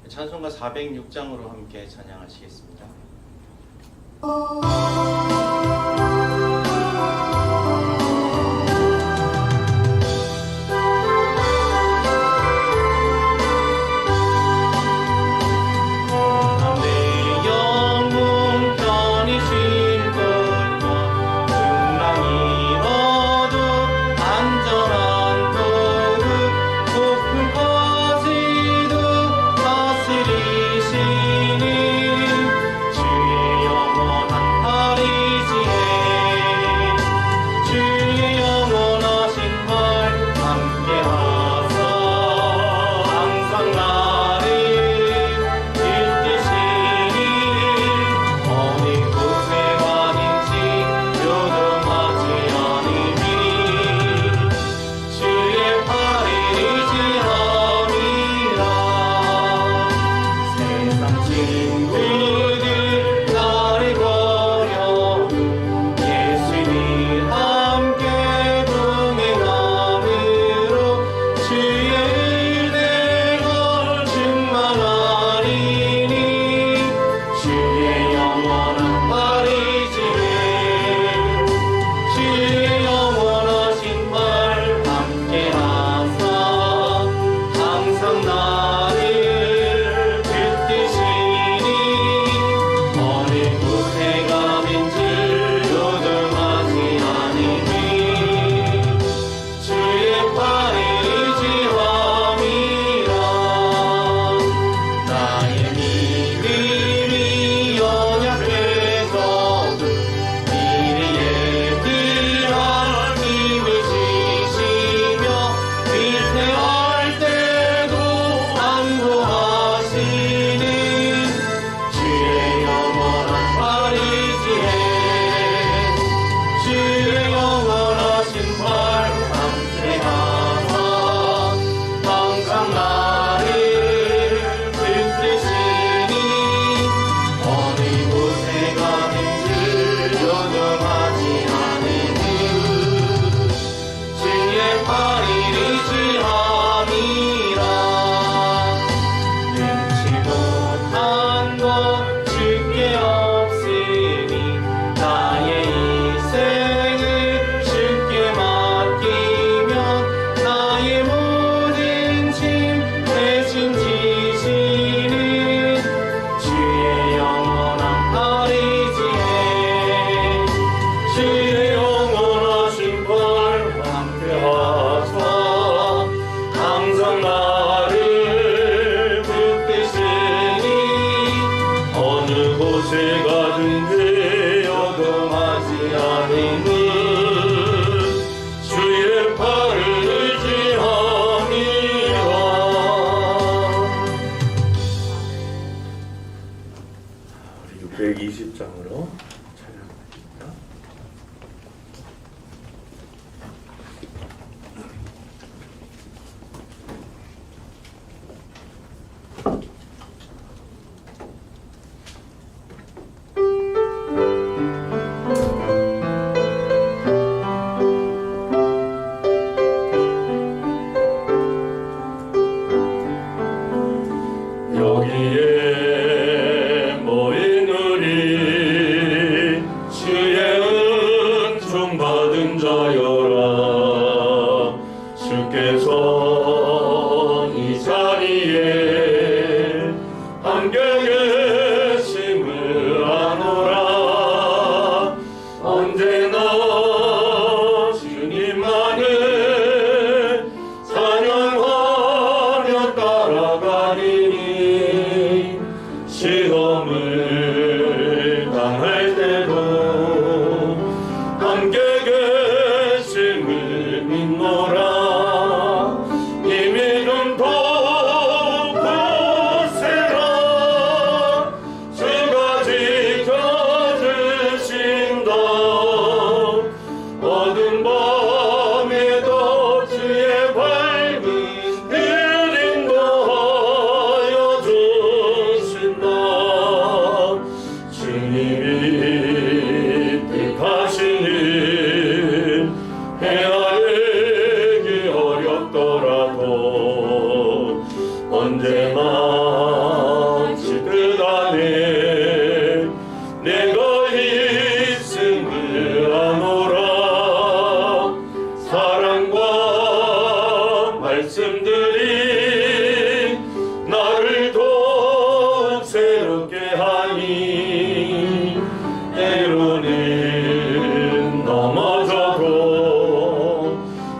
찬송가 406장으로 함께 찬양하시겠습니다. 어렵게 하니 때로는 넘어져도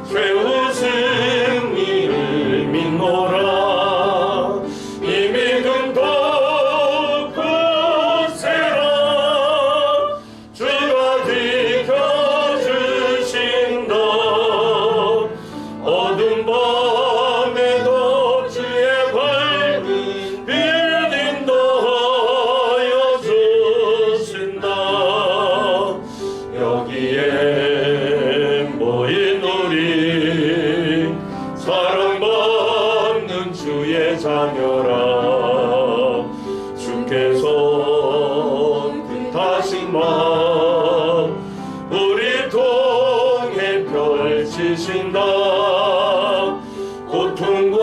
최후 승리를 믿노라. 이 믿음도 굳세라. 주가 지켜주신다. 어두운 밤에도 주의 밝은 빛 인도하여 주신다. 여기에 모인 우리 사랑받는 주의 자녀라. 주께서 뜻하신 마음 우리 통해 펼치신다. 고통과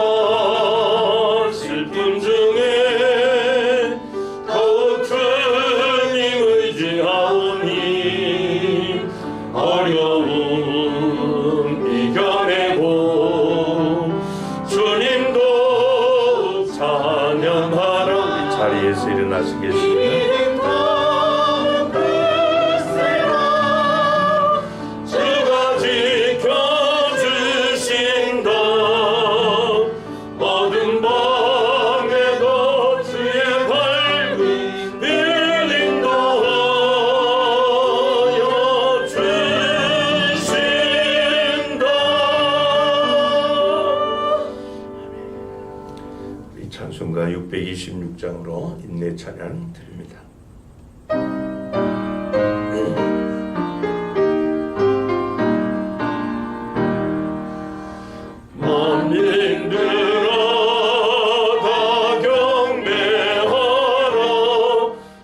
슬픔 중에 더욱 주님 의지하오니 어려움 이겨내고 주님도 찬양하라. 우리 자리에서 일어나시겠습니다. 주가 지켜주신다. 어두운 밤에도 주의 밝은 빛 인도하여 주신다. 우리 찬송가 626장으로 인내 찬양 드립니다. 만민들아 다 경배하라.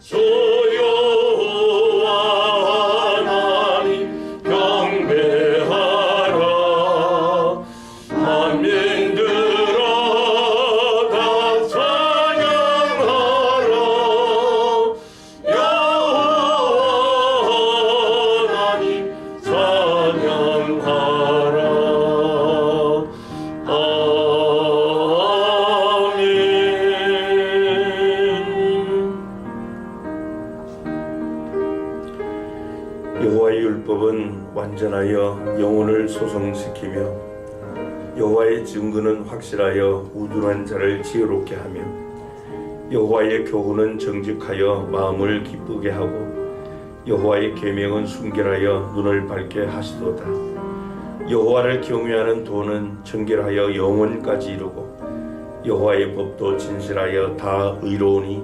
주 여호와 하나님 경배하라. 만민들아 다 찬양하라. 여호와 하나님 찬양하라. 여호와의 율법은 완전하여 영혼을 소성시키며 여호와의 증거는 확실하여 우둔한 자를 지혜롭게 하며 여호와의 교훈은 정직하여 마음을 기쁘게 하고 여호와의 계명은 순결하여 눈을 밝게 하시도다. 여호와를 경외하는 도는 정결하여 영혼까지 이루고 여호와의 법도 진실하여 다 의로우니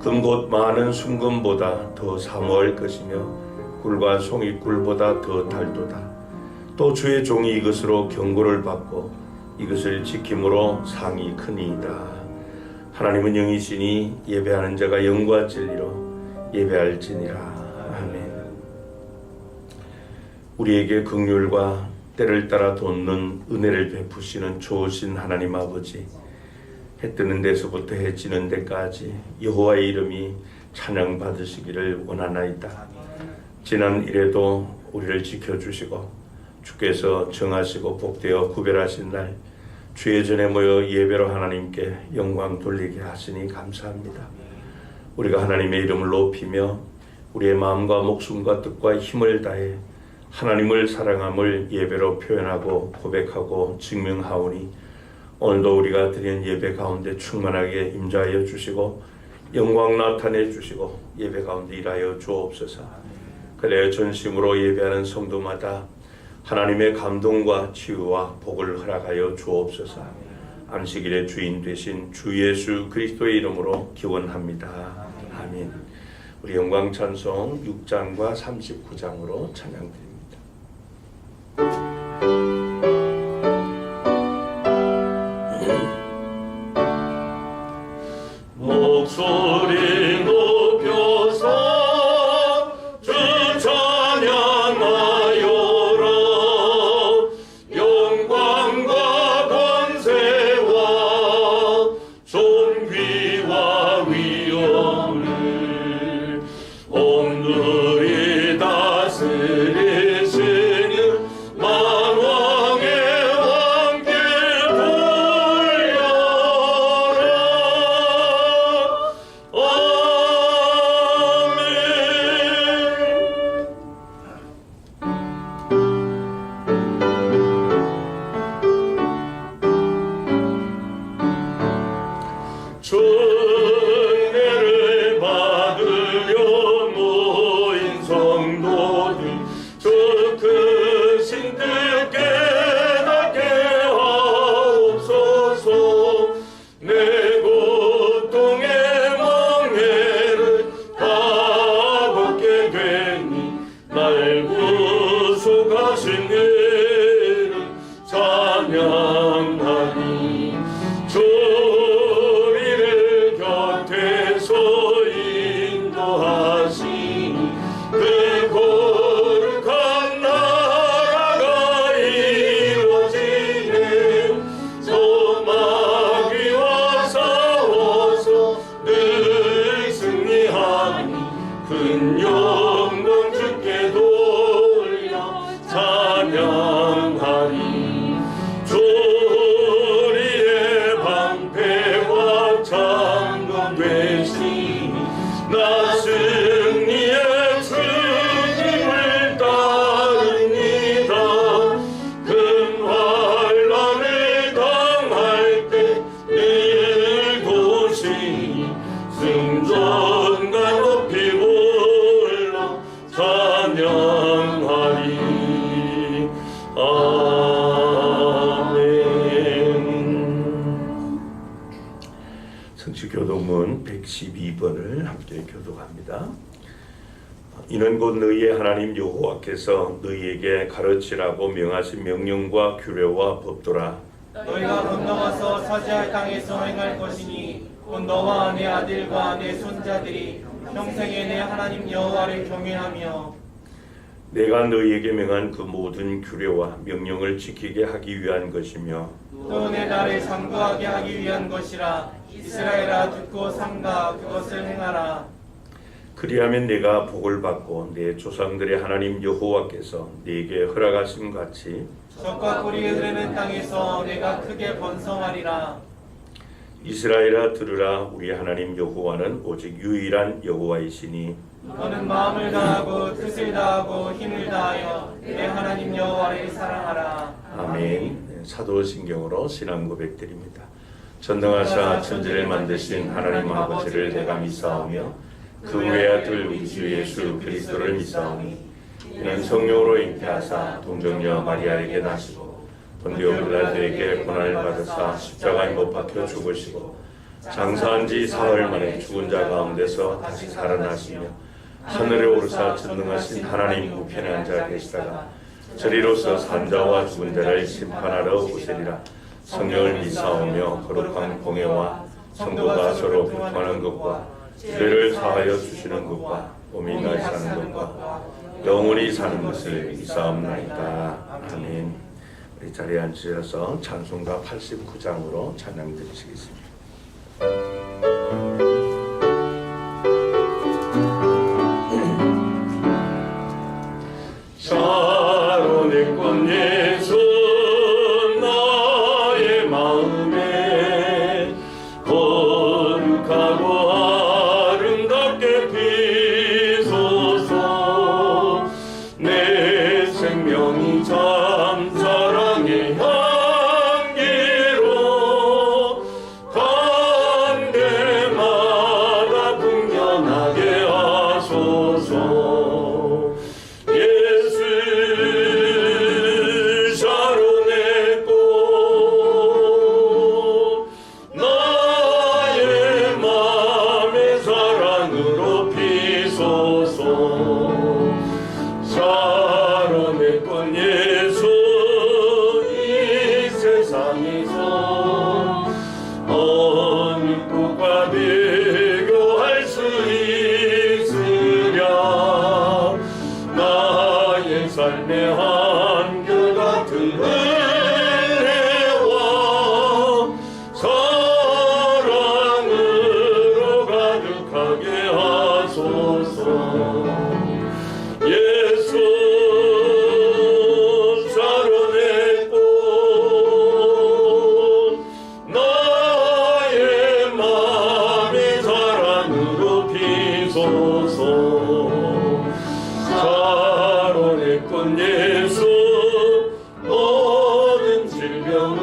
금곧 많은 순금보다 더 사모할 것이며 꿀과 송이꿀보다 더 달도다. 또 주의 종이 이것으로 경고를 받고 이것을 지킴으로 상이 크니이다. 하나님은 영이시니 예배하는 자가 영과 진리로 예배할지니라. 아멘. 우리에게 긍휼과 때를 따라 돋는 은혜를 베푸시는 좋으신 하나님 아버지, 해 뜨는 데서부터 해 지는 데까지 여호와의 이름이 찬양받으시기를 원하나이다. 지난 일에도 우리를 지켜주시고 주께서 정하시고 복되어 구별하신 날 주의 전에 모여 예배로 하나님께 영광 돌리게 하시니 감사합니다. 우리가 하나님의 이름을 높이며 우리의 마음과 목숨과 뜻과 힘을 다해 하나님을 사랑함을 예배로 표현하고 고백하고 증명하오니 오늘도 우리가 드리는 예배 가운데 충만하게 임자하여 주시고 영광 나타내 주시고 예배 가운데 일하여 주옵소서. 그래야 전심으로 예배하는 성도마다 하나님의 감동과 치유와 복을 허락하여 주옵소서. 안식일의 주인 되신 주 예수 그리스도의 이름으로 기원합니다. 아멘. 우리 영광 찬송 6장과 39장으로 찬양드립니다. 목소리 높여서 주 찬양하여라. 영광과 권세와 존귀와 위엄을 온누리 다스리시는 만왕의 왕께 돌려라. 승전과 높이 불러 찬양하리. 아멘. 성취교독문 112번을 함께 교독합니다. 이는 곧 너희의 하나님 여호와께서 너희에게 가르치라고 명하신 명령과 규례와 법도라. 너희가 건너가서 차지할 땅에서 행할 것이니 곧 너와 내 아들과 내 손자들이 평생에 내 하나님 여호와를 경외하며 내가 너희에게 명한 그 모든 규례와 명령을 지키게 하기 위한 것이며 또 내 날을 장구하게 하기 위한 것이라. 이스라엘아 듣고 삼가 그것을 행하라. 그리하면 내가 복을 받고 내 조상들의 하나님 여호와께서 네게 허락하심 같이 적과 꿀이 흐르는 땅에서 내가 크게 번성하리라. 이스라엘아 들으라. 우리 하나님 여호와는 오직 유일한 여호와이시니 너는 마음을 다하고 뜻을 다하고 힘을 다하여 내 하나님 여호와를 사랑하라. 아멘. 사도신경으로 신앙 고백드립니다. 전능하사 천지를 만드신 하나님 아버지를 내가 믿사오며 그 외아들 우리 주 예수 그리스도를 믿사오니 이는 성령으로 잉태하사 동정녀 마리아에게 나시고 본디오 빌라도에게 고난을 받으사 십자가에 못 박혀 죽으시고 장사한 지 사흘 만에 죽은 자 가운데서 다시 살아나시며 하늘에 오르사 전능하신 하나님 우편에 앉아 계시다가 저리로서 산자와 죽은 자를 심판하러 오시리라. 성령을 믿사오며 거룩한 공회와 성도가 서로 교통하는 것과 죄를 사하여 주시는 것과 몸이 다시 사는 것과 영원히 사는 것을 믿사옵나이다. 아멘. 우리 자리에 앉으셔서 찬송가 89장으로 찬양 드리시겠습니다. 샤론의 꽃 예수 나의 마음에 거룩하고 아름답게 피소서. 내 생명이 참 사랑의 향기로 관대마다 풍년하게 하소서. 샤론의 꽃 나의 맘의 사랑으로 피소서. 샤론의 꽃 예수 이 세상에서 어느 꽃과 비교할 수 있으랴. 나의 삶의 한결같은 은혜와 사랑으로 가득하게 하소서. 예수 샤론의 꽃 나의 맘의 사랑으로 피소서. 샤론의 꽃 예수 모든 질병을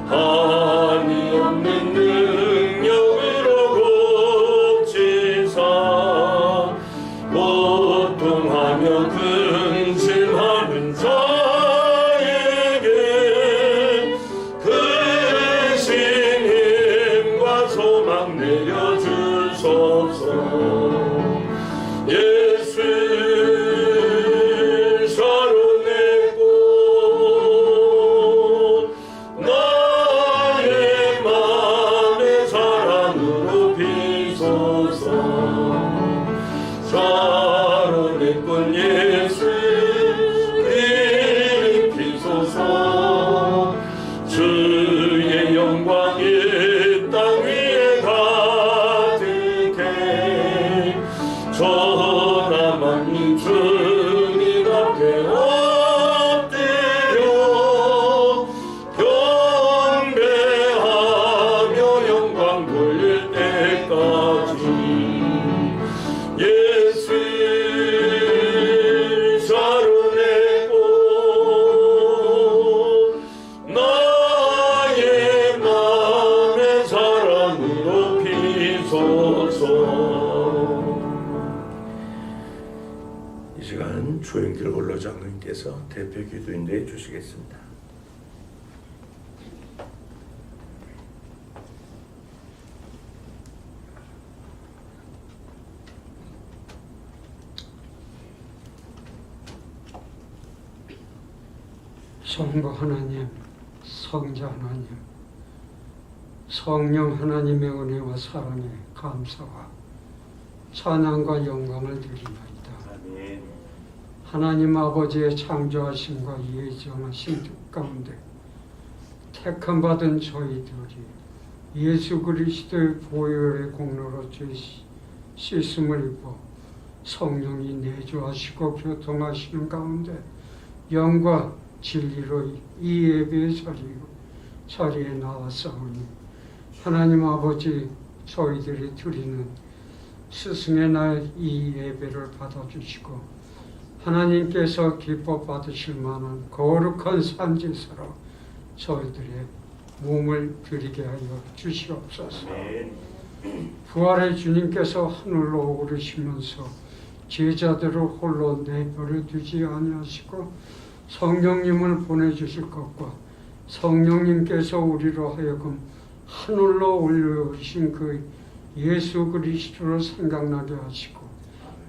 한이 없는 능력으로 고치사 고통하며 근심하는 자에게 크신 힘과 소망 내려주소서. 예수 샤론의 꽃 나의 맘의 사랑으로 피소서. 샤론의 꽃 예수 이름 피소서. 주의 영광이 땅 위에 가득해 전하만이 주님 앞에 엎드려 경배하며 영광 돌릴 때까지. 예수 샤론의 꽃 나의 맘의 사랑으로 피 주옵소서. 이 시간 조영길 원로장로님께서 대표 기도인도해 주시겠습니다. 성부 하나님, 성자 하나님, 성령 하나님의 은혜와 사랑에 감사와 찬양과 영광을 드리나이다. 아멘. 하나님 아버지의 창조하심과 예정하심 가운데 택함 받은 저희들이 예수 그리스도의 보혈의 공로로 죄 씻음을 입어 성령이 내주하시고 교통하시는 가운데 영과 진리로 이 예배의 자리에 나왔사오니 하나님 아버지 저희들이 드리는 스승의 날 이 예배를 받아주시고 하나님께서 기뻐 받으실 만한 거룩한 산제사로 저희들의 몸을 드리게 하여 주시옵소서. 부활의 주님께서 하늘로 오르시면서 제자들을 홀로 내버려 두지 아니하시고 성령님을 보내주실 것과 성령님께서 우리로 하여금 하늘로 올려오신 그 예수 그리스도를 생각나게 하시고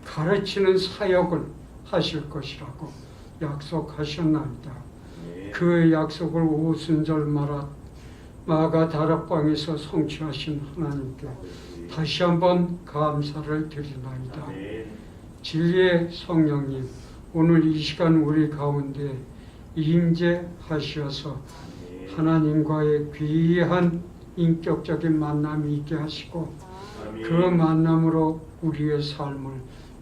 가르치는 사역을 하실 것이라고 약속하셨나이다. 그 약속을 오순절 마가 다락방에서 성취하신 하나님께 다시 한번 감사를 드리나이다. 진리의 성령님, 오늘 이 시간 우리 가운데 임재하셔서 하나님과의 귀한 인격적인 만남이 있게 하시고 그 만남으로 우리의 삶을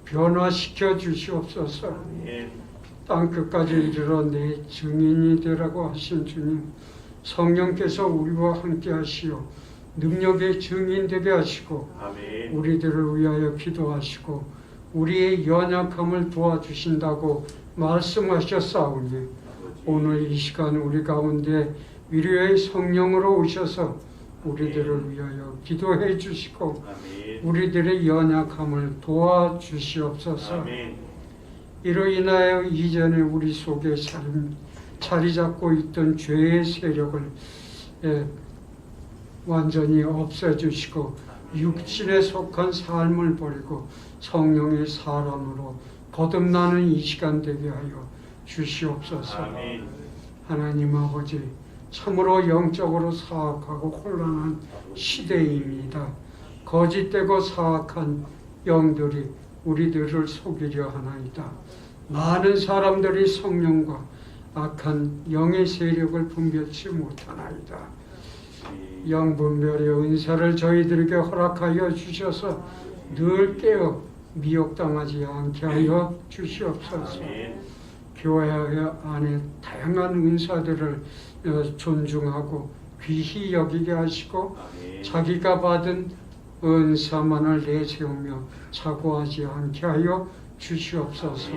변화시켜 주시옵소서. 땅끝까지 이르러 내 증인이 되라고 하신 주님, 성령께서 우리와 함께 하시어 능력의 증인 되게 하시고 우리들을 위하여 기도하시고 우리의 연약함을 도와주신다고 말씀하셨사오니 오늘 이 시간 우리 가운데 위로의 성령으로 오셔서 우리들을 위하여 기도해 주시고 우리들의 연약함을 도와주시옵소서. 이로 인하여 이전에 우리 속에 자리 잡고 있던 죄의 세력을 완전히 없애주시고 육신에 속한 삶을 버리고 성령의 사람으로 거듭나는 이 시간 되게 하여 주시옵소서. 하나님 아버지, 참으로 영적으로 사악하고 혼란한 시대입니다. 거짓되고 사악한 영들이 우리들을 속이려 하나이다. 많은 사람들이 성령과 악한 영의 세력을 분별치 못하나이다. 영분별의 은사를 저희들에게 허락하여 주셔서 늘 깨어 미혹당하지 않게 하여 주시옵소서. 교회 안에 다양한 은사들을 존중하고 귀히 여기게 하시고 자기가 받은 은사만을 내세우며 사고하지 않게 하여 주시옵소서.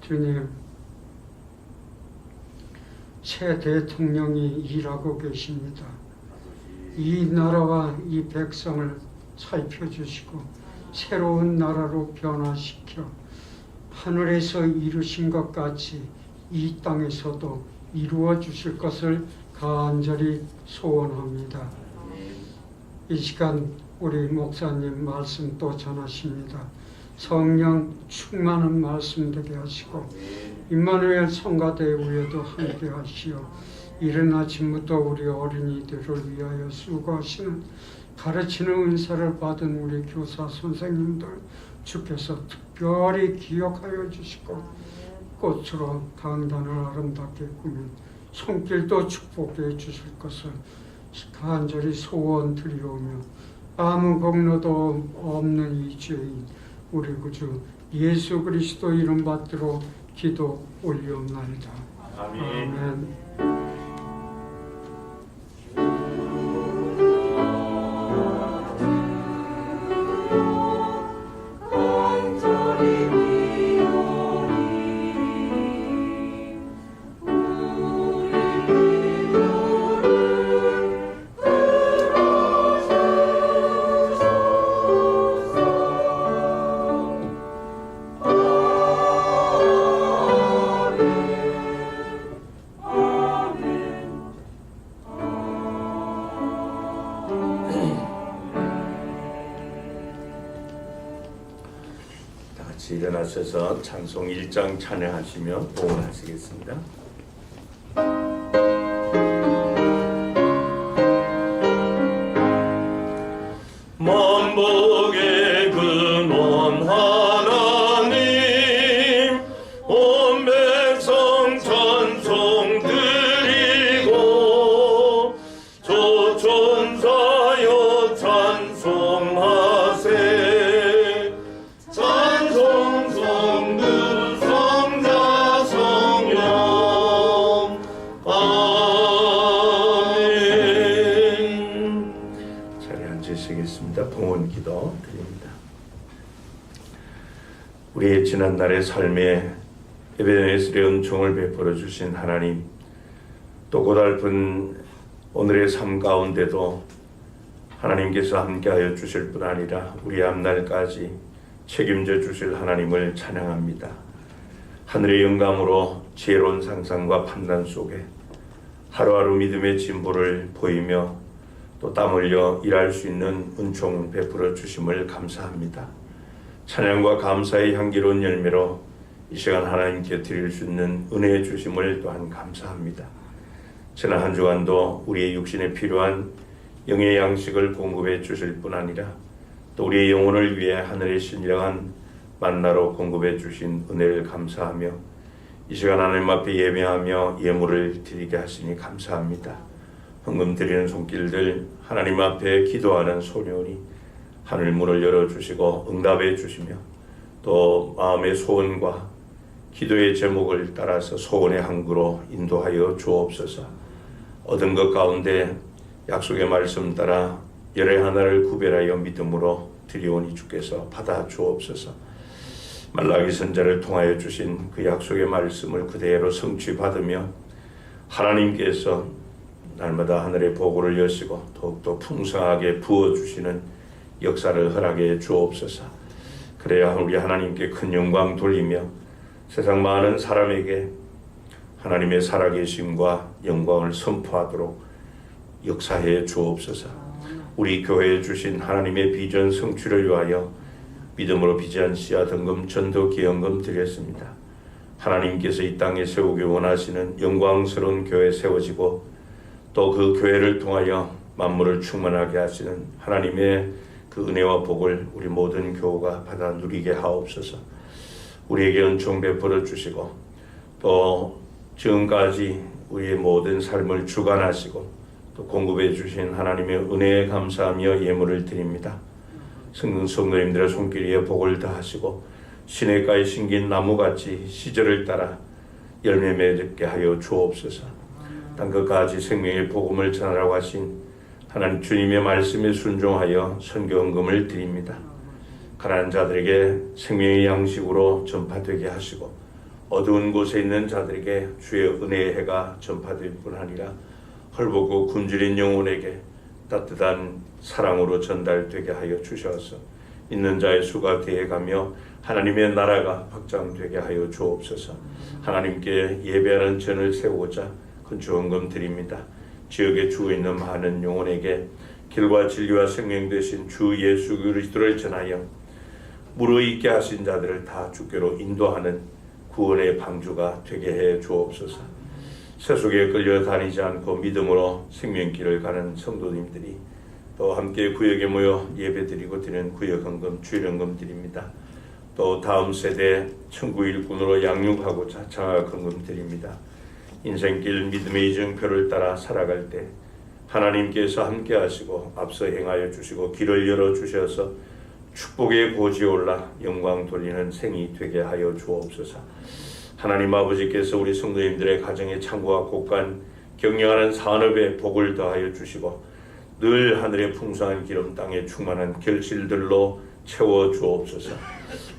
주님, 새 대통령이 일하고 계십니다. 이 나라와 이 백성을 살펴주시고 새로운 나라로 변화시켜 하늘에서 이루신 것 같이 이 땅에서도 이루어 주실 것을 간절히 소원합니다. 이 시간 우리 목사님 말씀 또 전하십니다. 성령 충만한 말씀 되게 하시고 임마누엘 성가대회에도 함께 하시어 이른 아침부터 우리 어린이들을 위하여 수고하시는 가르치는 은사를 받은 우리 교사 선생님들 주께서 특별히 기억하여 주시고 꽃으로 강단을 아름답게 꾸민 손길도 축복해 주실 것을 간절히 소원 드리오며 아무 공로도 없는 이 죄인 우리 구주 예수 그리스도 이름 받들어 기도 올리옵나이다. 아멘. 같이 일어나셔서 찬송 1장 찬양하시며 봉헌하시겠습니다. 만복의 근원 하나님 온 백성 찬송 드리고 조천사여 찬송하세 찬송 성부 성자 성령 아멘. 자리에 앉으시겠습니다. 봉헌 기도 드립니다. 우리의 지난날의 삶에 에베네셀의 은총을 베풀어 주신 하나님, 또 고달픈 오늘의 삶 가운데도 하나님께서 함께하여 주실 뿐 아니라 우리 앞날까지 책임져 주실 하나님을 찬양합니다. 하늘의 영감으로 지혜로운 상상과 판단 속에 하루하루 믿음의 진보를 보이며 또 땀 흘려 일할 수 있는 은총 베풀어 주심을 감사합니다. 찬양과 감사의 향기로운 열매로 이 시간 하나님께 드릴 수 있는 은혜의 주심을 또한 감사합니다. 지난 한 주간도 우리의 육신에 필요한 영의 양식을 공급해 주실 뿐 아니라 또 우리의 영혼을 위해 하늘의 신령한 만나로 공급해 주신 은혜를 감사하며 이 시간 하나님 앞에 예배하며 예물을 드리게 하시니 감사합니다. 헌금 드리는 손길들 하나님 앞에 기도하는 소년이 하늘 문을 열어주시고 응답해 주시며 또 마음의 소원과 기도의 제목을 따라서 소원의 항구로 인도하여 주옵소서. 얻은 것 가운데 약속의 말씀 따라 열의 하나를 구별하여 믿음으로 드리오니 주께서 받아 주옵소서. 말라기 선자를 통하여 주신 그 약속의 말씀을 그대로 성취받으며 하나님께서 날마다 하늘의 보고를 여시고 더욱더 풍성하게 부어주시는 역사를 허락해 주옵소서. 그래야 우리 하나님께 큰 영광 돌리며 세상 많은 사람에게 하나님의 살아계심과 영광을 선포하도록 역사해 주옵소서. 우리 교회에 주신 하나님의 비전 성취를 위하여 믿음으로 비전 씨앗 헌금 전도 기여금 드렸습니다. 하나님께서 이 땅에 세우기 원하시는 영광스러운 교회 세워지고 또 그 교회를 통하여 만물을 충만하게 하시는 하나님의 그 은혜와 복을 우리 모든 교우가 받아 누리게 하옵소서. 우리에게 은총 베풀어 주시고 또 지금까지 우리의 모든 삶을 주관하시고 또 공급해 주신 하나님의 은혜에 감사하며 예물을 드립니다. 성도님들의 손길 위에 복을 다하시고 시냇가에 심긴 나무같이 시절을 따라 열매 맺게 하여 주옵소서. 땅끝까지 생명의 복음을 전하라고 하신 하나님 주님의 말씀에 순종하여 선교헌금을 드립니다. 가난한 자들에게 생명의 양식으로 전파되게 하시고 어두운 곳에 있는 자들에게 주의 은혜의 해가 전파될 뿐 아니라 헐벗고 굶주린 영혼에게 따뜻한 사랑으로 전달되게 하여 주셔서 있는 자의 수가 되어가며 하나님의 나라가 확장되게 하여 주옵소서. 하나님께 예배하는 전을 세우고자 헌금 드립니다. 지역에 죽어 있는 많은 영혼에게 길과 진리와 생명 되신 주 예수 그리스도를 전하여 무르익게 하신 자들을 다 주께로 인도하는 구원의 방주가 되게 해 주옵소서. 세속에 끌려다니지 않고 믿음으로 생명길을 가는 성도님들이 또 함께 구역에 모여 예배드리고 드리는 구역헌금 주일헌금 드립니다. 또 다음 세대 천국 일꾼으로 양육하고자 장학헌금 드립니다. 인생길 믿음의 이정표를 따라 살아갈 때 하나님께서 함께 하시고 앞서 행하여 주시고 길을 열어 주셔서 축복의 고지에 올라 영광 돌리는 생이 되게 하여 주옵소서. 하나님 아버지께서 우리 성도님들의 가정에 창고와 곳간 경영하는 산업에 복을 더하여 주시고 늘 하늘의 풍성한 기름 땅에 충만한 결실들로 채워 주옵소서.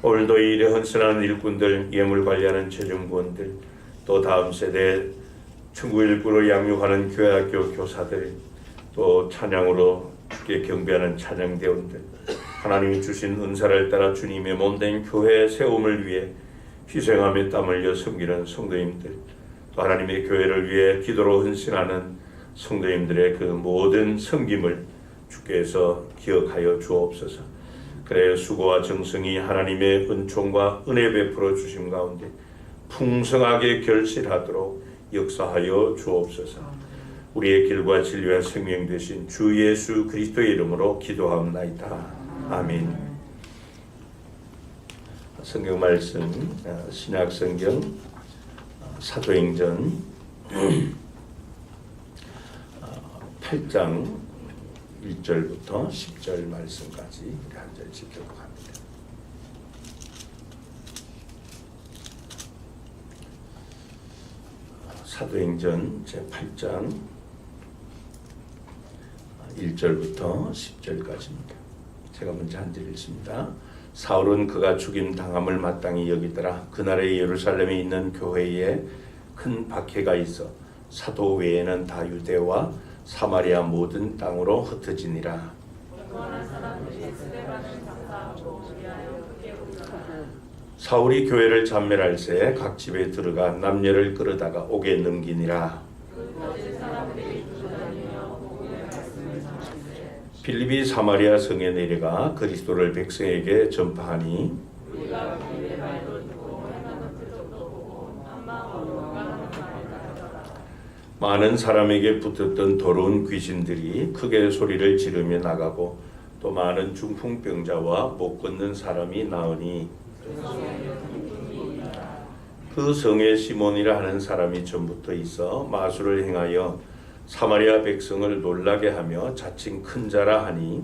오늘도 이 일에 헌신하는 일꾼들, 예물 관리하는 재정부원들, 또 다음 세대 천국 일꾼으로 양육하는 교회학교 교사들, 또 찬양으로 주께 경배하는 찬양대원들, 하나님이 주신 은사를 따라 주님의 몸된 교회 세움을 위해 희생하며 땀 흘려 섬기는 성도님들, 또 하나님의 교회를 위해 기도로 헌신하는 성도님들의 그 모든 섬김을 주께서 기억하여 주옵소서. 그래 수고와 정성이 하나님의 은총과 은혜 베풀어 주심 가운데 풍성하게 결실하도록 역사하여 주옵소서. 우리의 길과 진리와 생명 되신 주 예수 그리스도의 이름으로 기도하옵나이다. 아멘. 성경 말씀 신약 성경 사도행전 8장 1절부터 10절 말씀까지 우리 한 절씩 교독합니다. 사도행전 제8장 1절부터 10절까지입니다. 제가 먼저 한 절 읽습니다. 사울은 그가 죽임 당함을 마땅히 여기더라. 그날에 예루살렘에 있는 교회에 큰 박해가 있어 사도 외에는 다 유대와 사마리아 모든 땅으로 흩어지니라. 사울이 교회를 잠멸할새 각 집에 들어가 남녀를 끌어다가 옥에 넘기니라. 빌립이 사마리아 성에 내려가 그리스도를 백성에게 전파하니 많은 사람에게 붙었던 더러운 귀신들이 크게 소리를 지르며 나가고 또 많은 중풍병자와 못 걷는 사람이 나으니 그 성에 시몬이라 하는 사람이 전부터 있어 마술을 행하여 사마리아 백성을 놀라게 하며 자칭 큰 자라 하니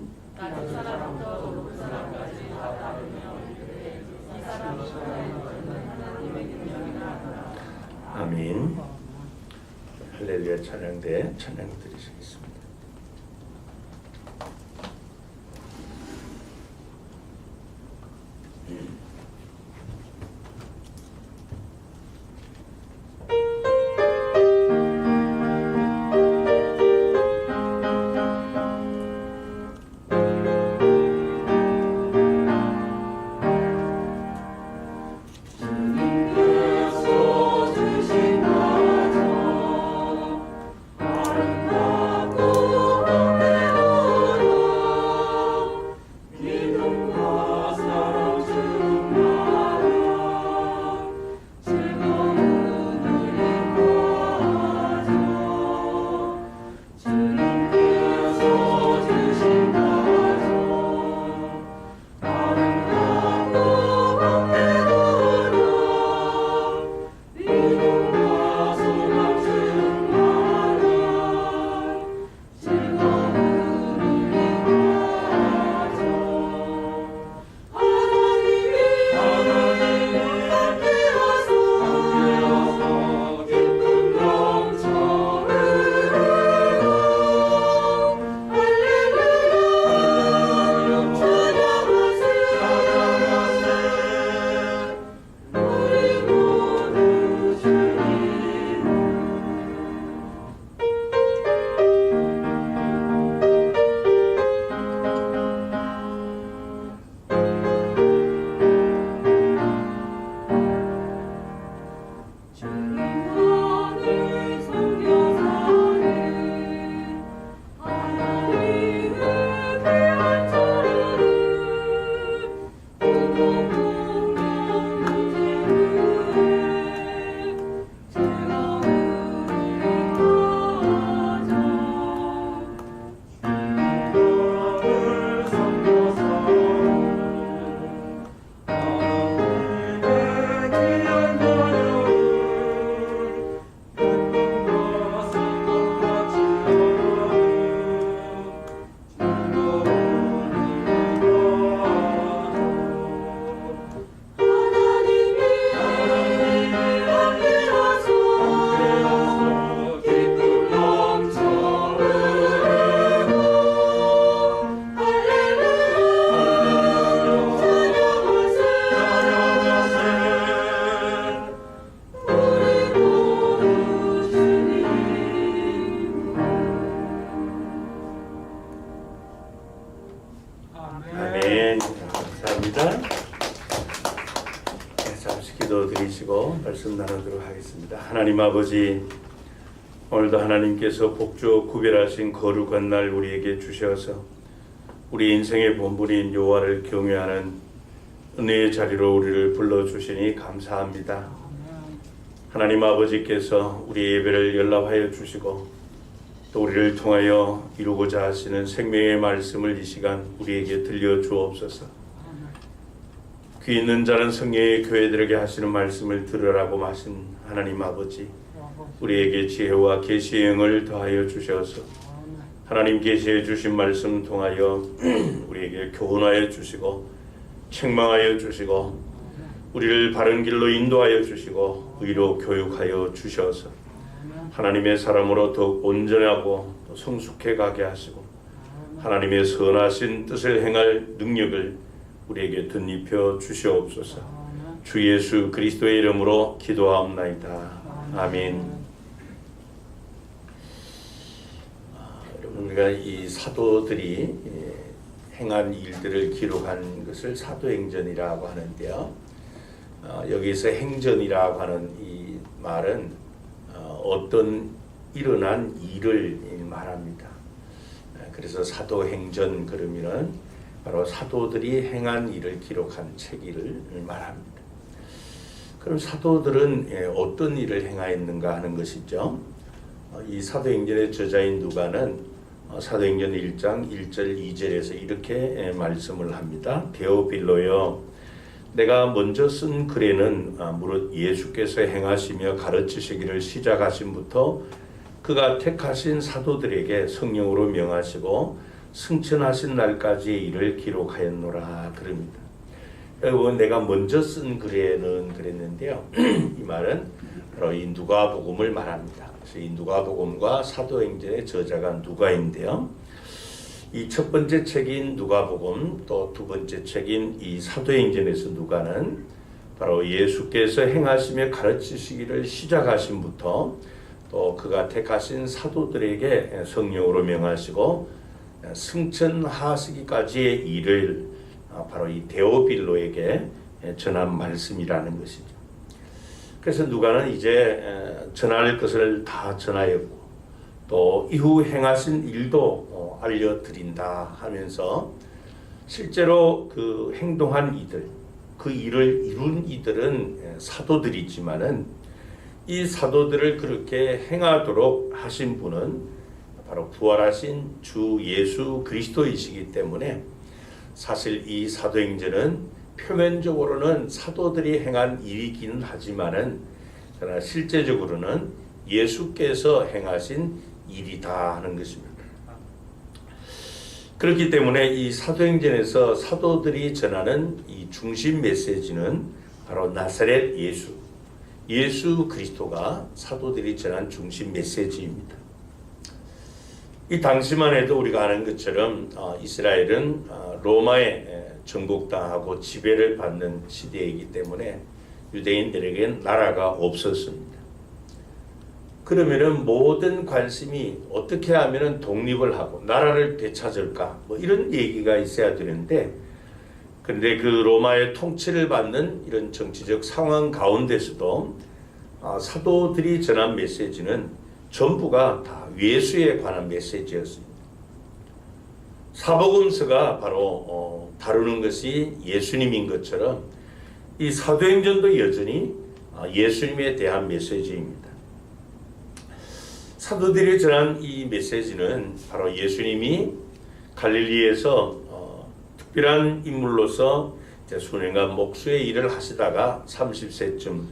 아멘. 할렐루야 찬양대 찬양 드리시겠습니다. 아멘. 감사합니다. 네, 잠시 기도드리시고 말씀 나누도록 하겠습니다. 하나님 아버지, 오늘도 하나님께서 복주어 구별하신 거룩한 날 우리에게 주셔서 우리 인생의 본분인 여호와를 경외하는 은혜의 자리로 우리를 불러주시니 감사합니다. 하나님 아버지께서 우리 예배를 연락하여 주시고 또 우리를 통하여 이루고자 하시는 생명의 말씀을 이 시간 우리에게 들려주옵소서. 귀 있는 자는 성령의 교회들에게 하시는 말씀을 들으라고 하신 하나님 아버지, 우리에게 지혜와 계시의 영을 더하여 주셔서 하나님 계시해 주신 말씀 통하여 우리에게 교훈하여 주시고 책망하여 주시고 우리를 바른 길로 인도하여 주시고 의로 교육하여 주셔서 하나님의 사람으로 더욱 온전하고 성숙해 가게 하시고 하나님의 선하신 뜻을 행할 능력을 우리에게 덧입혀 주시옵소서. 주 예수 그리스도의 이름으로 기도하옵나이다. 아멘. 우리가 이 사도들이 행한 일들을 기록한 것을 사도행전이라고 하는데요. 여기서 행전이라고 하는 이 말은 어떤 일어난 일을 말합니다. 그래서 사도행전 그러면은 바로 사도들이 행한 일을 기록한 책을 말합니다. 그럼 사도들은 어떤 일을 행하였는가 하는 것이죠. 이 사도행전의 저자인 누가는 사도행전 1장 1절 2절에서 이렇게 말씀을 합니다. 데오빌로여, 내가 먼저 쓴 글에는 무릇 예수께서 행하시며 가르치시기를 시작하신부터 그가 택하신 사도들에게 성령으로 명하시고 승천하신 날까지의 일을 기록하였노라 그럽니다. 여러분, 내가 먼저 쓴 글에는 그랬는데요. 이 말은 바로 이 누가복음을 말합니다. 그래서 이 누가복음과 사도행전의 저자가 누가인데요. 이 첫 번째 책인 누가복음, 또 두 번째 책인 이 사도행전에서 누가는 바로 예수께서 행하시며 가르치시기를 시작하신부터 또 그가 택하신 사도들에게 성령으로 명하시고 승천하시기까지의 일을 바로 이 데오빌로에게 전한 말씀이라는 것이죠. 그래서 누가는 이제 전할 것을 다 전하였고 또 이후 행하신 일도 알려드린다 하면서 실제로 그 행동한 이들, 그 일을 이룬 이들은 사도들이지만은 이 사도들을 그렇게 행하도록 하신 분은 바로 부활하신 주 예수 그리스도이시기 때문에 사실 이 사도행전은 표면적으로는 사도들이 행한 일이기는 하지만은 그러나 실제적으로는 예수께서 행하신 일이다 하는 것입니다. 그렇기 때문에 이 사도행전에서 사도들이 전하는 이 중심 메시지는 바로 나사렛 예수, 예수 그리스도가 사도들이 전한 중심 메시지입니다. 이 당시만 해도 우리가 아는 것처럼 이스라엘은 로마에 정복당하고 지배를 받는 시대이기 때문에 유대인들에겐 나라가 없었습니다. 그러면은 모든 관심이 어떻게 하면은 독립을 하고 나라를 되찾을까 뭐 이런 얘기가 있어야 되는데, 그런데 그 로마의 통치를 받는 이런 정치적 상황 가운데서도 사도들이 전한 메시지는 전부가 다 예수에 관한 메시지였습니다. 사복음서가 바로 다루는 것이 예수님인 것처럼 이 사도행전도 여전히 예수님에 대한 메시지입니다. 사도들이 전한 이 메시지는 바로 예수님이 갈릴리에서 특별한 인물로서 수년간 목수의 일을 하시다가 30세쯤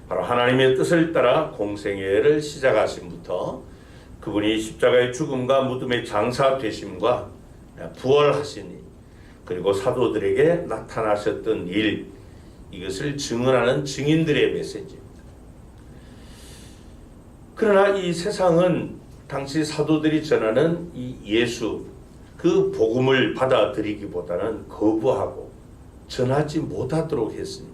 바로 하나님의 뜻을 따라 공생애를 시작하심부터 그분이 십자가의 죽음과 무덤의 장사되심과 부활하신 일, 그리고 사도들에게 나타나셨던 일, 이것을 증언하는 증인들의 메시지입니다. 그러나 이 세상은 당시 사도들이 전하는 이 예수, 그 복음을 받아들이기보다는 거부하고 전하지 못하도록 했습니다.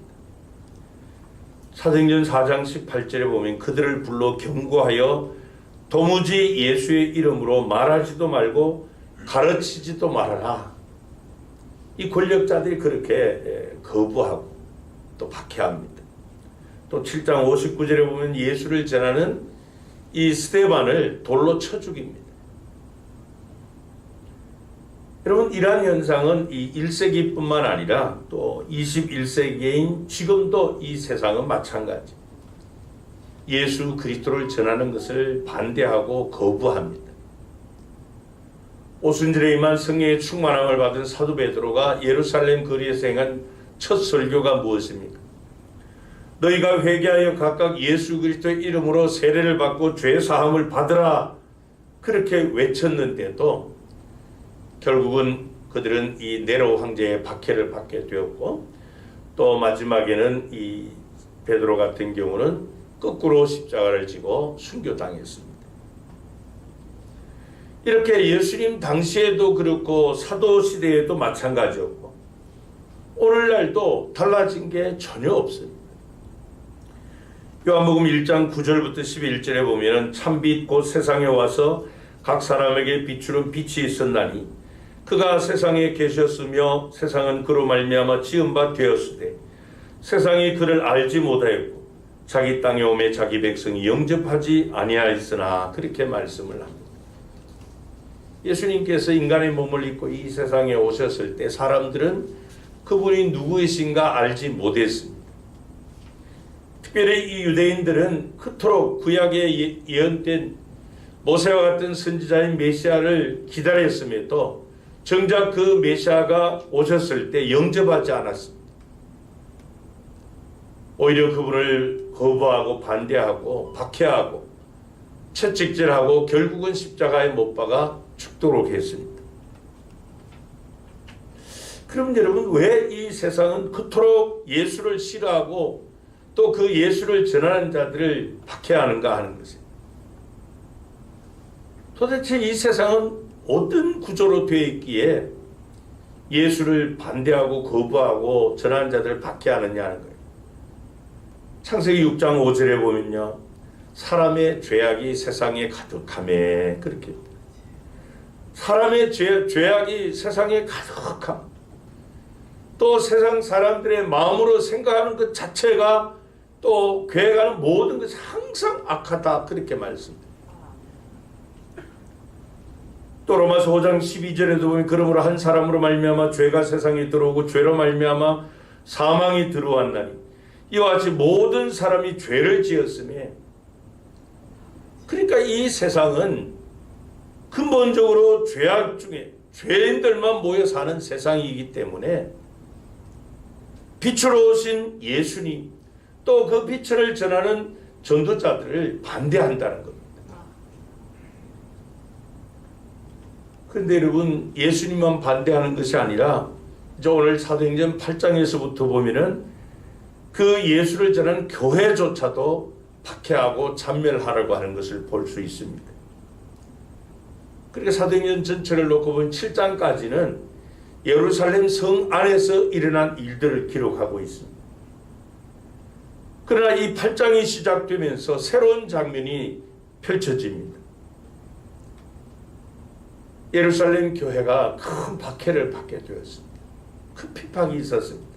사도행전 4장 18절에 보면 그들을 불러 경고하여 도무지 예수의 이름으로 말하지도 말고 가르치지도 말아라. 이 권력자들이 그렇게 거부하고 또 박해합니다. 또 7장 59절에 보면 예수를 전하는 이 스데반을 돌로 쳐 죽입니다. 여러분, 이러한 현상은 이 1세기뿐만 아니라 또 21세기인 지금도 이 세상은 마찬가지. 예수 그리스도를 전하는 것을 반대하고 거부합니다. 오순절에 임한 성령의 충만함을 받은 사도 베드로가 예루살렘 거리에서 행한 첫 설교가 무엇입니까? 너희가 회개하여 각각 예수 그리스도의 이름으로 세례를 받고 죄 사함을 받으라, 그렇게 외쳤는데도 결국은 그들은 이 네로 황제의 박해를 받게 되었고, 또 마지막에는 이 베드로 같은 경우는 거꾸로 십자가를 지고 순교당했습니다. 이렇게 예수님 당시에도 그렇고 사도 시대에도 마찬가지였고, 오늘날도 달라진 게 전혀 없습니다. 요한복음 1장 9절부터 11절에 보면 참빛 곧 세상에 와서 각 사람에게 비추는 빛이 있었나니 그가 세상에 계셨으며 세상은 그로 말미암아 지은 바 되었으되 세상이 그를 알지 못하였고 자기 땅에 오매 자기 백성이 영접하지 아니하였으나, 그렇게 말씀을 합니다. 예수님께서 인간의 몸을 입고 이 세상에 오셨을 때 사람들은 그분이 누구이신가 알지 못했습니다. 특별히 이 유대인들은 그토록 구약에 예언된 모세와 같은 선지자인 메시아를 기다렸음에도 정작 그 메시아가 오셨을 때 영접하지 않았습니다. 오히려 그분을 거부하고 반대하고 박해하고 채찍질하고 결국은 십자가에 못 박아 죽도록 했습니다. 그럼 여러분, 왜 이 세상은 그토록 예수를 싫어하고 또 그 예수를 전하는 자들을 박해하는가 하는 것이에요. 도대체 이 세상은 어떤 구조로 되어 있기에 예수를 반대하고 거부하고 전하는 자들을 박해하느냐 하는 거예요. 창세기 6장 5절에 보면요, 사람의 죄악이 세상에 가득하매, 그렇게 사람의 죄악이 세상에 가득함, 또 세상 사람들의 마음으로 생각하는 것 자체가 또 계획하는 모든 것이 항상 악하다, 그렇게 말씀합니다. 또 로마서 5장 12절에도 보면 그러므로 한 사람으로 말미암아 죄가 세상에 들어오고 죄로 말미암아 사망이 들어왔나니 이와 같이 모든 사람이 죄를 지었으며, 그러니까 이 세상은 근본적으로 죄악 중에 죄인들만 모여 사는 세상이기 때문에 빛으로 오신 예수님, 또 그 빛을 전하는 전도자들을 반대한다는 겁니다. 그런데 여러분, 예수님만 반대하는 것이 아니라 이제 오늘 사도행전 8장에서부터 보면은 그 예수를 전하는 교회조차도 박해하고 찬멸하라고 하는 것을 볼 수 있습니다. 그러니까 사도행전 전체를 놓고 보면 7장까지는 예루살렘 성 안에서 일어난 일들을 기록하고 있습니다. 그러나 이 8장이 시작되면서 새로운 장면이 펼쳐집니다. 예루살렘 교회가 큰 박해를 받게 되었습니다. 큰 핍박이 있었습니다.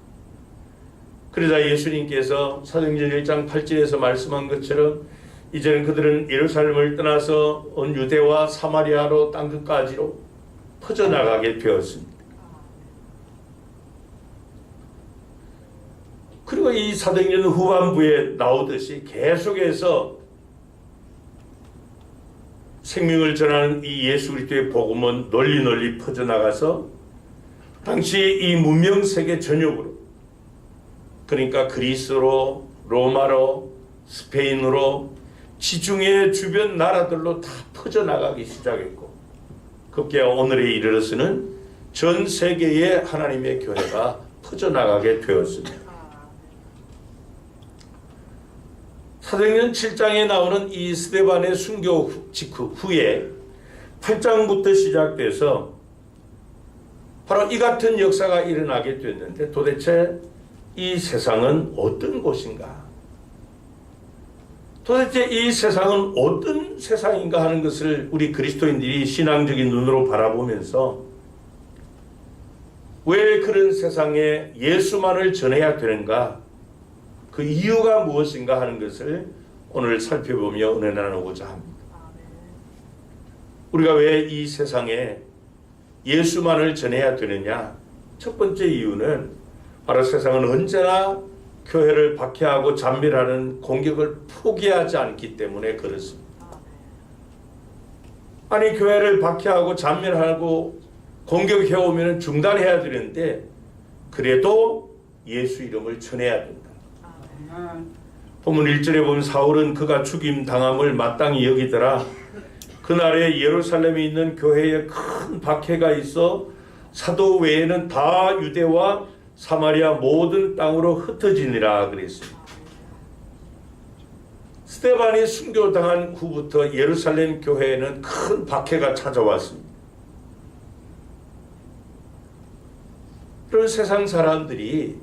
그러자 예수님께서 사도행전 1장 8절에서 말씀한 것처럼 이제는 그들은 예루살렘을 떠나서 온 유대와 사마리아로 땅 끝까지로 퍼져나가게 되었습니다. 그리고 이 사도행전 후반부에 나오듯이 계속해서 생명을 전하는 이 예수 그리스도의 복음은 널리 퍼져나가서 당시 이 문명 세계 전역으로, 그러니까 그리스로, 로마로, 스페인으로, 지중해 주변 나라들로 다 퍼져나가기 시작했고, 급기야 오늘에 이르러서는 전 세계에 하나님의 교회가 퍼져나가게 되었습니다. 사도행전 7장에 나오는 이 스데반의 순교 직후 후에 8장부터 시작돼서 바로 이 같은 역사가 일어나게 됐는데, 도대체 이 세상은 어떤 곳인가? 도대체 이 세상은 어떤 세상인가 하는 것을 우리 그리스도인들이 신앙적인 눈으로 바라보면서 왜 그런 세상에 예수만을 전해야 되는가? 그 이유가 무엇인가 하는 것을 오늘 살펴보며 은혜 나누고자 합니다. 우리가 왜 이 세상에 예수만을 전해야 되느냐? 첫 번째 이유는 바로 세상은 언제나 교회를 박해하고 잔멸하는 공격을 포기하지 않기 때문에 그렇습니다. 아니 교회를 박해하고 잔멸하고 공격해오면 중단해야 되는데 그래도 예수 이름을 전해야 된다. 본문 1절에 보면 사울은 그가 죽임 당함을 마땅히 여기더라. 그날에 예루살렘에 있는 교회에 큰 박해가 있어 사도 외에는 다 유대와 사마리아 모든 땅으로 흩어지니라 그랬습니다. 스데반이 순교당한 후부터 예루살렘 교회에는 큰 박해가 찾아왔습니다. 그런 세상 사람들이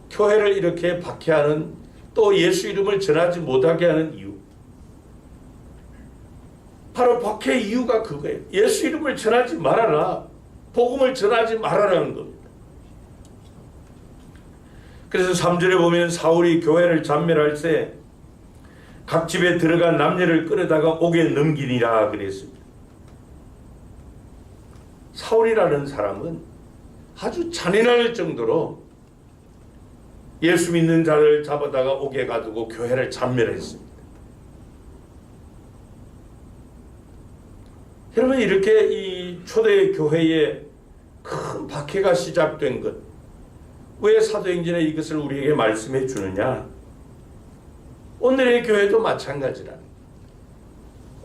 교회를 이렇게 박해하는 또 예수 이름을 전하지 못하게 하는 이유, 바로 박해 이유가 그거예요. 예수 이름을 전하지 말아라. 복음을 전하지 말아라는 겁니다. 그래서 3절에 보면 사울이 교회를 잔멸할 때 각 집에 들어간 남녀를 끌어다가 옥에 넘기니라 그랬습니다. 사울이라는 사람은 아주 잔인할 정도로 예수 믿는 자를 잡아다가 옥에 가두고 교회를 잔멸했습니다. 여러분 이렇게 이 초대 교회에 큰 박해가 시작된 것, 왜 사도행전에 이것을 우리에게 말씀해 주느냐? 오늘의 교회도 마찬가지라.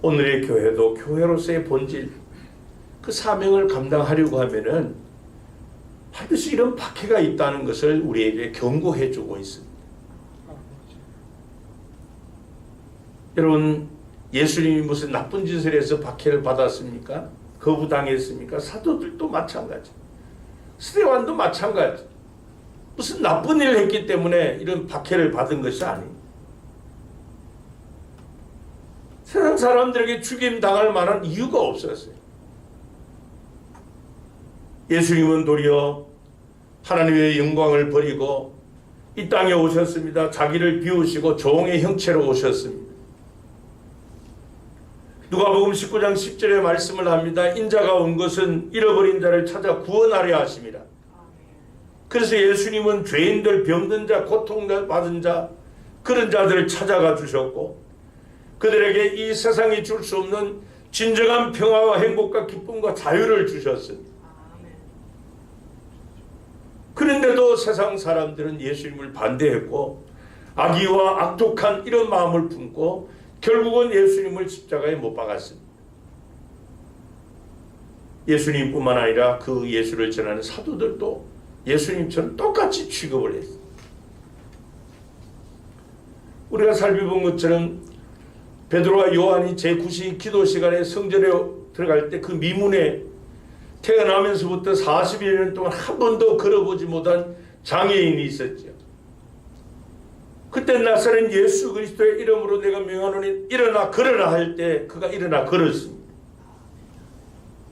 오늘의 교회도 교회로서의 본질, 그 사명을 감당하려고 하면은 반드시 이런 박해가 있다는 것을 우리에게 경고해 주고 있습니다. 여러분 예수님이 무슨 나쁜 짓을 해서 박해를 받았습니까? 거부당했습니까? 사도들도 마찬가지. 스데반도 마찬가지. 무슨 나쁜 일을 했기 때문에 이런 박해를 받은 것이 아닙니다. 세상 사람들에게 죽임 당할 만한 이유가 없었어요. 예수님은 도리어 하나님의 영광을 버리고 이 땅에 오셨습니다. 자기를 비우시고 종의 형체로 오셨습니다. 누가복음 19장 10절에 말씀을 합니다. 인자가 온 것은 잃어버린 자를 찾아 구원하려 하심이라. 그래서 예수님은 죄인들, 병든 자, 고통받은 자, 그런 자들을 찾아가 주셨고 그들에게 이 세상이 줄 수 없는 진정한 평화와 행복과 기쁨과 자유를 주셨습니다. 그런데도 세상 사람들은 예수님을 반대했고 악의와 악독한 이런 마음을 품고 결국은 예수님을 십자가에 못 박았습니다. 예수님뿐만 아니라 그 예수를 전하는 사도들도 예수님처럼 똑같이 취급을 했습니다. 우리가 살펴본 것처럼 베드로와 요한이 제9시 기도 시간에 성전에 들어갈 때 그 미문에 태어나면서부터 40여 년 동안 한 번도 걸어보지 못한 장애인이 있었죠. 그때 나사렛 예수 그리스도의 이름으로 내가 명하노니 일어나 걸어라 할 때 그가 일어나 걸었습니다.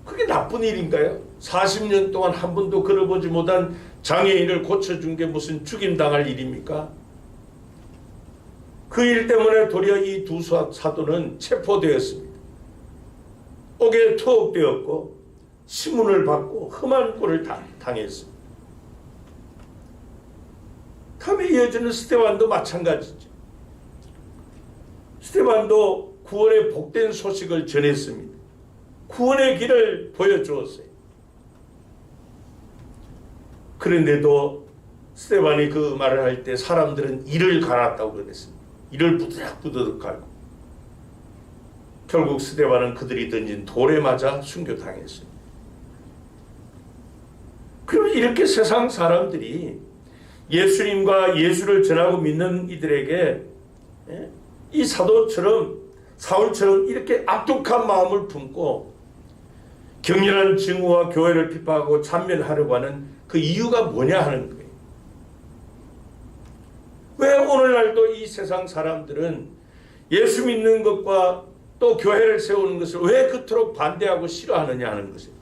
그게 나쁜 일인가요? 40년 동안 한 번도 걸어보지 못한 장애인을 고쳐준 게 무슨 죽임당할 일입니까? 그 일 때문에 도리어 이 두 사도는 체포되었습니다. 옥에 투옥되었고 시문을 받고 험한 꼴을 당했습니다. 다음에 이어지는 스데반도 마찬가지죠. 스데반도 구원의 복된 소식을 전했습니다. 구원의 길을 보여주었어요. 그런데도 스데반이 그 말을 할 때 사람들은 이를 갈았다고 그랬습니다. 이를 부드덕부드덕 갈고 결국 스데반은 그들이 던진 돌에 맞아 순교당했습니다. 그럼 이렇게 세상 사람들이 예수님과 예수를 전하고 믿는 이들에게 이 사도처럼 사울처럼 이렇게 악독한 마음을 품고 격렬한 증오와 교회를 비판하고 잔멸하려고 하는 그 이유가 뭐냐 하는 거예요. 왜 오늘날도 이 세상 사람들은 예수 믿는 것과 또 교회를 세우는 것을 왜 그토록 반대하고 싫어하느냐 하는 것이에요.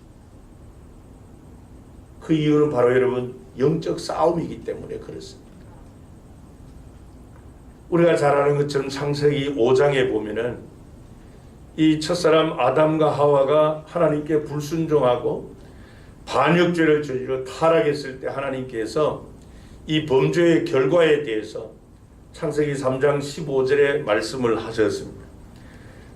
그 이유는 바로 여러분 영적 싸움이기 때문에 그렇습니다. 우리가 잘 아는 것처럼 창세기 5장에 보면은 이 첫사람 아담과 하와가 하나님께 불순종하고 반역죄를 저지르고 타락했을 때 하나님께서 이 범죄의 결과에 대해서 창세기 3장 15절에 말씀을 하셨습니다.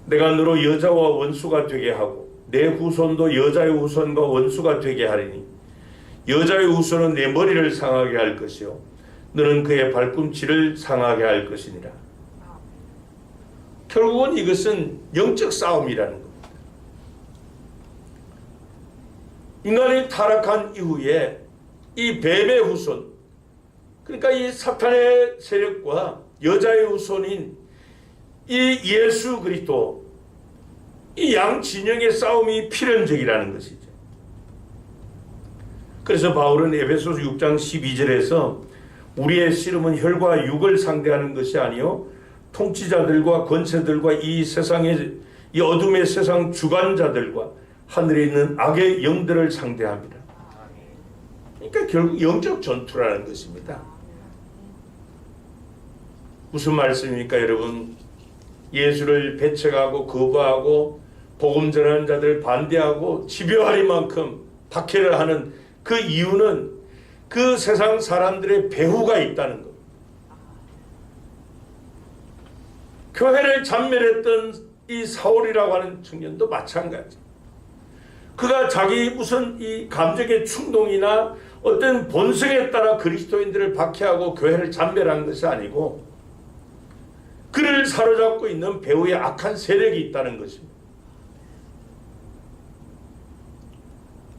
내가 너로 여자와 원수가 되게 하고 내 후손도 여자의 후손과 원수가 되게 하리니 여자의 후손은 내 머리를 상하게 할 것이요 너는 그의 발꿈치를 상하게 할 것이니라. 결국은 이것은 영적 싸움이라는 겁니다. 인간이 타락한 이후에 이 뱀의 후손, 그러니까 이 사탄의 세력과 여자의 후손인 이 예수 그리스도, 이 양 진영의 싸움이 필연적이라는 것이죠. 그래서 바울은 에베소서 6장 12절에서 우리의 씨름은 혈과 육을 상대하는 것이 아니요 통치자들과 권세들과 이 세상의 이 어둠의 세상 주관자들과 하늘에 있는 악의 영들을 상대합니다. 그러니까 결국 영적 전투라는 것입니다. 무슨 말씀입니까, 여러분? 예수를 배척하고 거부하고 복음 전하는 자들 반대하고 집요하리만큼 박해를 하는 그 이유는 그 세상 사람들의 배후가 있다는 것. 교회를 잔멸했던 이 사울이라고 하는 청년도 마찬가지. 그가 자기 무슨 이 감정의 충동이나 어떤 본성에 따라 그리스도인들을 박해하고 교회를 잔멸한 것이 아니고 그를 사로잡고 있는 배후에 악한 세력이 있다는 것입니다.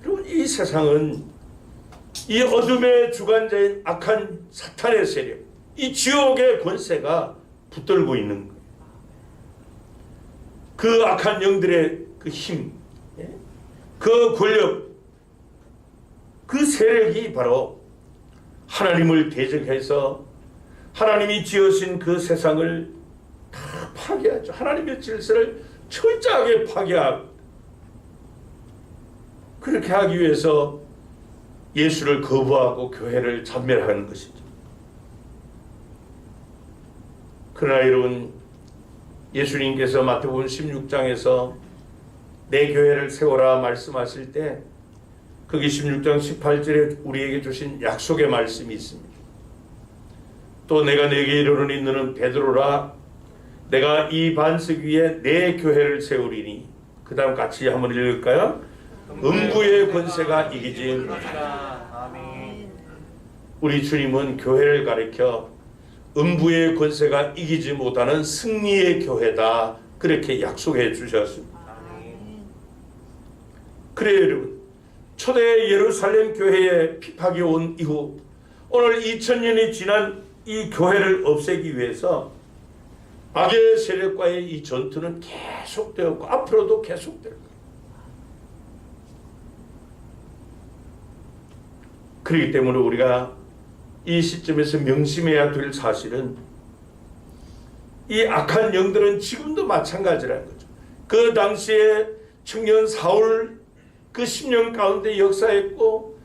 그리고 이 세상은 이 어둠의 주관자인 악한 사탄의 세력, 이 지옥의 권세가 붙들고 있는 거예요. 그 악한 영들의 그 힘, 그 권력, 그 세력이 바로 하나님을 대적해서 하나님이 지으신 그 세상을 다 파괴하죠. 하나님의 질서를 철저하게 파괴하고 그렇게 하기 위해서 예수를 거부하고 교회를 잔멸하는 것이죠. 그러나 여러분, 예수님께서 마태복음 16장에서 내 교회를 세워라 말씀하실 때 거기 16장 18절에 우리에게 주신 약속의 말씀이 있습니다. 또 내가 내게 이르노니 너는 베드로라 내가 이 반석 위에 내 교회를 세우리니 그 다음 같이 한번 읽을까요? 음부의 권세가 이기지 못하리라. 우리 주님은 교회를 가리켜 음부의 권세가 이기지 못하는 승리의 교회다 그렇게 약속해 주셨습니다. 그래요 여러분, 초대 예루살렘 교회에 핍박이 온 이후 오늘 2000년이 지난 이 교회를 없애기 위해서 악의 세력과의 이 전투는 계속되었고 앞으로도 계속될 거예요. 그렇기 때문에 우리가 이 시점에서 명심해야 될 사실은 이 악한 영들은 지금도 마찬가지라는 거죠. 그 당시에 청년 사울 그 10년 가운데 역사했고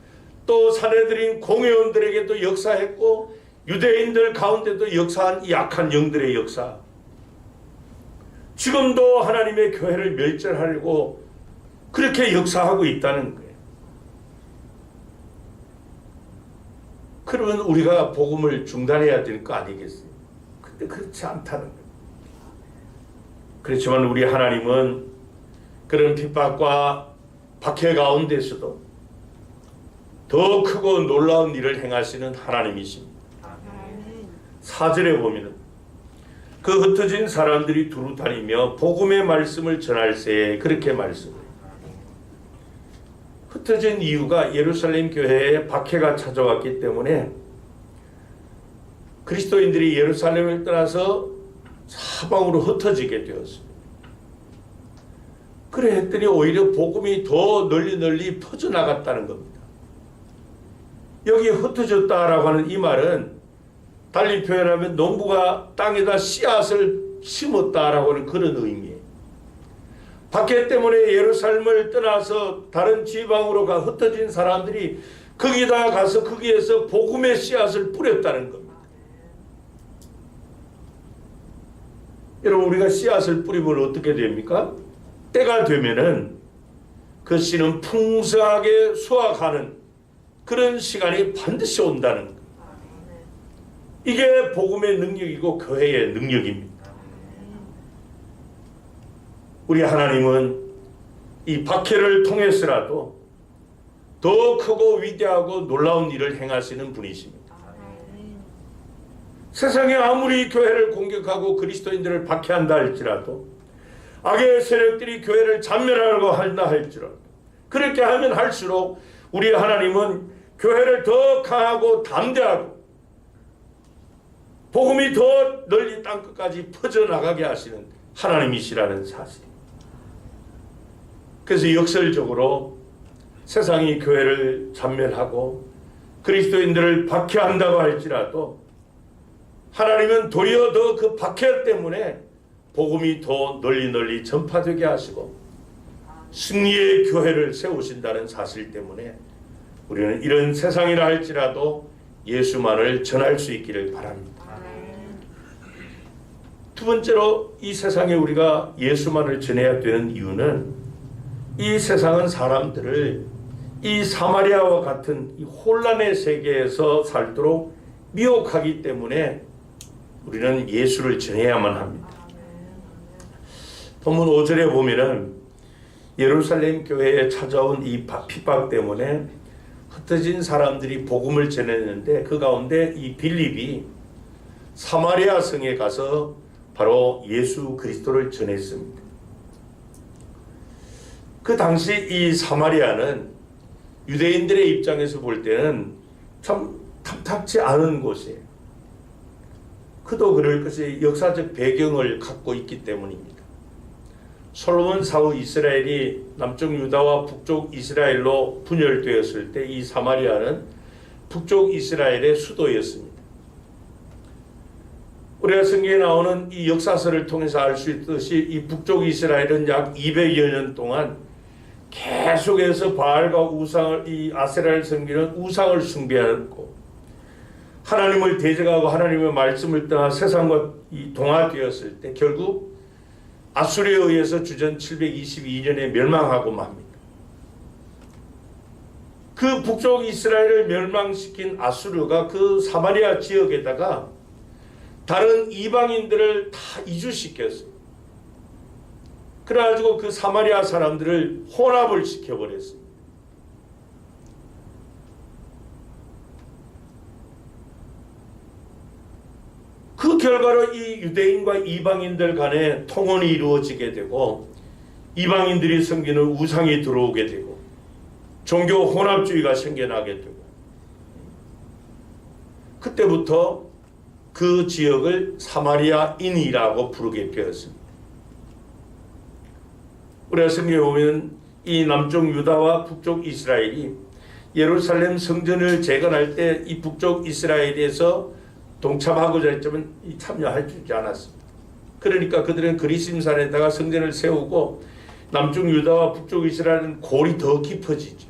또 사내들인 공회원들에게도 역사했고 유대인들 가운데도 역사한 이 악한 영들의 역사, 지금도 하나님의 교회를 멸절하려고 그렇게 역사하고 있다는 거예요. 그러면 우리가 복음을 중단해야 될 거 아니겠어요? 근데 그렇지 않다는 거예요. 그렇지만 우리 하나님은 그런 핍박과 박해 가운데서도 더 크고 놀라운 일을 행하시는 하나님이십니다. 4절에 보면 그 흩어진 사람들이 두루 다니며 복음의 말씀을 전할세 그렇게 말씀해요. 흩어진 이유가 예루살렘 교회에 박해가 찾아왔기 때문에 그리스도인들이 예루살렘을 떠나서 사방으로 흩어지게 되었습니다. 그래 했더니 오히려 복음이 더 널리 퍼져나갔다는 겁니다. 여기 흩어졌다라고 하는 이 말은 달리 표현하면 농부가 땅에다 씨앗을 심었다라고 하는 그런 의미예요. 박해 때문에 예루살렘을 떠나서 다른 지방으로 가 흩어진 사람들이 거기다 가서 거기에서 복음의 씨앗을 뿌렸다는 겁니다. 여러분, 우리가 씨앗을 뿌리면 어떻게 됩니까? 때가 되면은 그 씨는 풍성하게 수확하는 그런 시간이 반드시 온다는 것. 이게 복음의 능력이고 교회의 능력입니다. 우리 하나님은 이 박해를 통해서라도 더 크고 위대하고 놀라운 일을 행하시는 분이십니다. 세상에 아무리 교회를 공격하고 그리스도인들을 박해한다 할지라도, 악의 세력들이 교회를 잔멸하려고 한다 할지라도, 그렇게 하면 할수록 우리 하나님은 교회를 더 강하고 담대하고 복음이 더 널리 땅끝까지 퍼져나가게 하시는 하나님이시라는 사실. 그래서 역설적으로 세상이 교회를 잔멸하고 그리스도인들을 박해한다고 할지라도 하나님은 도리어 더 그 박해 때문에 복음이 더 널리 전파되게 하시고 승리의 교회를 세우신다는 사실 때문에 우리는 이런 세상이라 할지라도 예수만을 전할 수 있기를 바랍니다. 두 번째로 이 세상에 우리가 예수만을 전해야 되는 이유는 이 세상은 사람들을 이 사마리아와 같은 이 혼란의 세계에서 살도록 미혹하기 때문에 우리는 예수를 전해야만 합니다. 본문 5절에 보면은 예루살렘 교회에 찾아온 이 핍박 때문에 흩어진 사람들이 복음을 전했는데 그 가운데 이 빌립이 사마리아 성에 가서 바로 예수 그리스도를 전했습니다. 그 당시 이 사마리아는 유대인들의 입장에서 볼 때는 참 탐탁지 않은 곳이에요. 그도 그럴 것이 역사적 배경을 갖고 있기 때문입니다. 솔로몬 사후 이스라엘이 남쪽 유다와 북쪽 이스라엘로 분열되었을 때 이 사마리아는 북쪽 이스라엘의 수도였습니다. 우리가 성경에 나오는 이 역사서를 통해서 알 수 있듯이 이 북쪽 이스라엘은 약 200여 년 동안 계속해서 바알과 우상을, 이 아세라를 섬기는 우상을 숭배하고 하나님을 대적하고 하나님의 말씀을 떠나 세상과 이 동화되었을 때 결국 아수르에 의해서 주전 722년에 멸망하고 맙니다. 그 북쪽 이스라엘을 멸망시킨 아수르가 그 사마리아 지역에다가 다른 이방인들을 다 이주시켰어요. 그래가지고 그 사마리아 사람들을 혼합을 시켜버렸어요. 그 결과로 이 유대인과 이방인들 간에 통혼이 이루어지게 되고 이방인들이 섬기는 우상이 들어오게 되고 종교 혼합주의가 생겨나게 되고 그때부터 그 지역을 사마리아인이라고 부르게 되었습니다. 우리가 성경에 보면 이 남쪽 유다와 북쪽 이스라엘이 예루살렘 성전을 재건할 때 이 북쪽 이스라엘에서 동참하고자 했지만 참여할 줄 않았습니다. 그러니까 그들은 그리심산에다가 성전을 세우고 남쪽 유다와 북쪽 이스라엘은 골이 더 깊어지죠.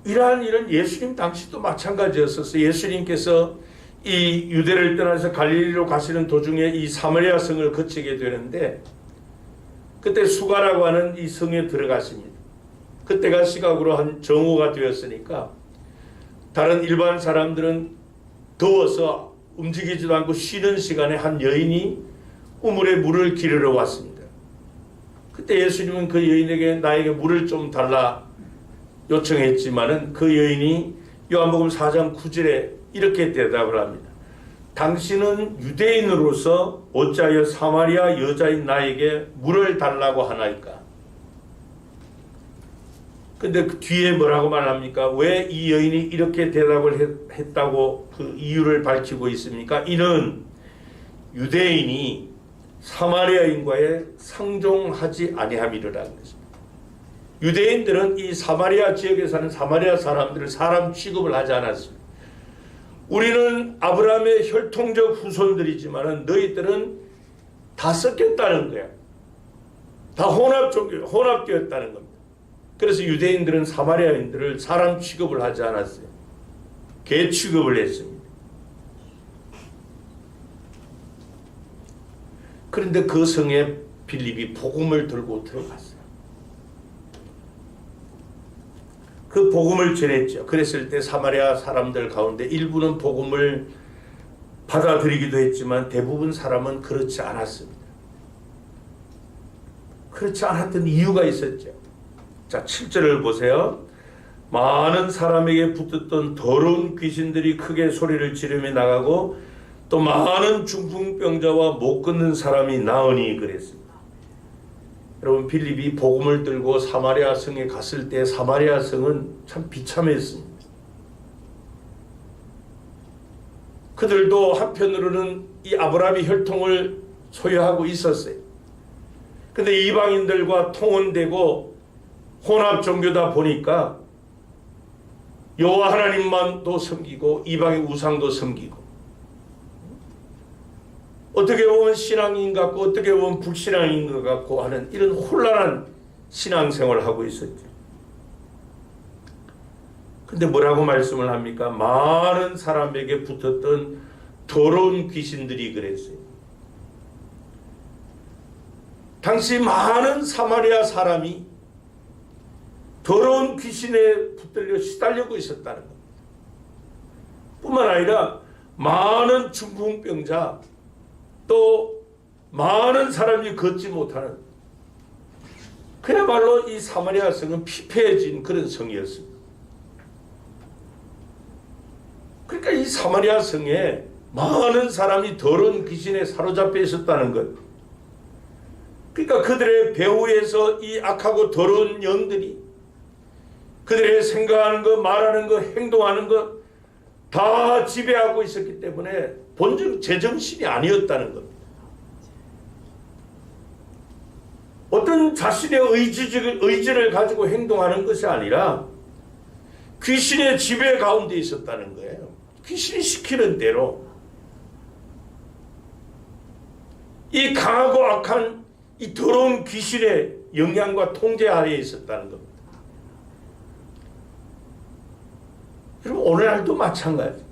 이러한 일은 예수님 당시도 마찬가지였었어요. 예수님께서 이 유대를 떠나서 갈릴리로 가시는 도중에 이 사마리아 성을 거치게 되는데 그때 수가라고 하는 이 성에 들어가십니다. 그때가 시각으로 한 정오가 되었으니까 다른 일반 사람들은 더워서 움직이지도 않고 쉬는 시간에 한 여인이 우물에 물을 기르러 왔습니다. 그때 예수님은 그 여인에게 나에게 물을 좀 달라 요청했지만은 그 여인이 요한복음 4장 9절에 이렇게 대답을 합니다. 당신은 유대인으로서 어찌하여 사마리아 여자인 나에게 물을 달라고 하나이까? 근데 그 뒤에 뭐라고 말합니까? 왜 이 여인이 이렇게 대답을 했다고 그 이유를 밝히고 있습니까? 이는 유대인이 사마리아인과의 상종하지 아니함이라는 것입니다. 유대인들은 이 사마리아 지역에 사는 사마리아 사람들을 사람 취급을 하지 않았습니다. 우리는 아브라함의 혈통적 후손들이지만 너희들은 다 섞였다는 거야. 다 혼합되었다는 겁니다. 그래서 유대인들은 사마리아인들을 사람 취급을 하지 않았어요. 개 취급을 했습니다. 그런데 그 성에 빌립이 복음을 들고 들어갔어요. 그 복음을 전했죠. 그랬을 때 사마리아 사람들 가운데 일부는 복음을 받아들이기도 했지만 대부분 사람은 그렇지 않았습니다. 그렇지 않았던 이유가 있었죠. 자, 7절을 보세요. 많은 사람에게 붙었던 더러운 귀신들이 크게 소리를 지르며 나가고 또 많은 중풍병자와 못 걷는 사람이 나으니 그랬습니다. 여러분, 빌립이 복음을 들고 사마리아 성에 갔을 때 사마리아 성은 참 비참했습니다. 그들도 한편으로는 이 아브라함의 혈통을 소유하고 있었어요. 근데 이방인들과 통혼되고 혼합 종교다 보니까 여호와 하나님만도 섬기고 이방의 우상도 섬기고, 어떻게 보면 신앙인 같고 어떻게 보면 불신앙인 것 같고 하는 이런 혼란한 신앙생활을 하고 있었죠. 근데 뭐라고 말씀을 합니까? 많은 사람에게 붙었던 더러운 귀신들이 그랬어요. 당시 많은 사마리아 사람이 더러운 귀신에 붙들려 시달리고 있었다는 겁니다. 뿐만 아니라 많은 중풍병자, 또 많은 사람이 걷지 못하는, 그야말로 이 사마리아 성은 피폐해진 그런 성이었습니다. 그러니까 이 사마리아 성에 많은 사람이 더러운 귀신에 사로잡혀 있었다는 것. 그러니까 그들의 배후에서 이 악하고 더러운 영들이 그들의 생각하는 것, 말하는 것, 행동하는 것 다 지배하고 있었기 때문에 본적 제정신이 아니었다는 겁니다. 어떤 자신의 의지를 가지고 행동하는 것이 아니라 귀신의 지배 가운데 있었다는 거예요. 귀신이 시키는 대로 이 강하고 악한 이 더러운 귀신의 영향과 통제 아래에 있었다는 겁니다. 여러분, 오늘날도 마찬가지.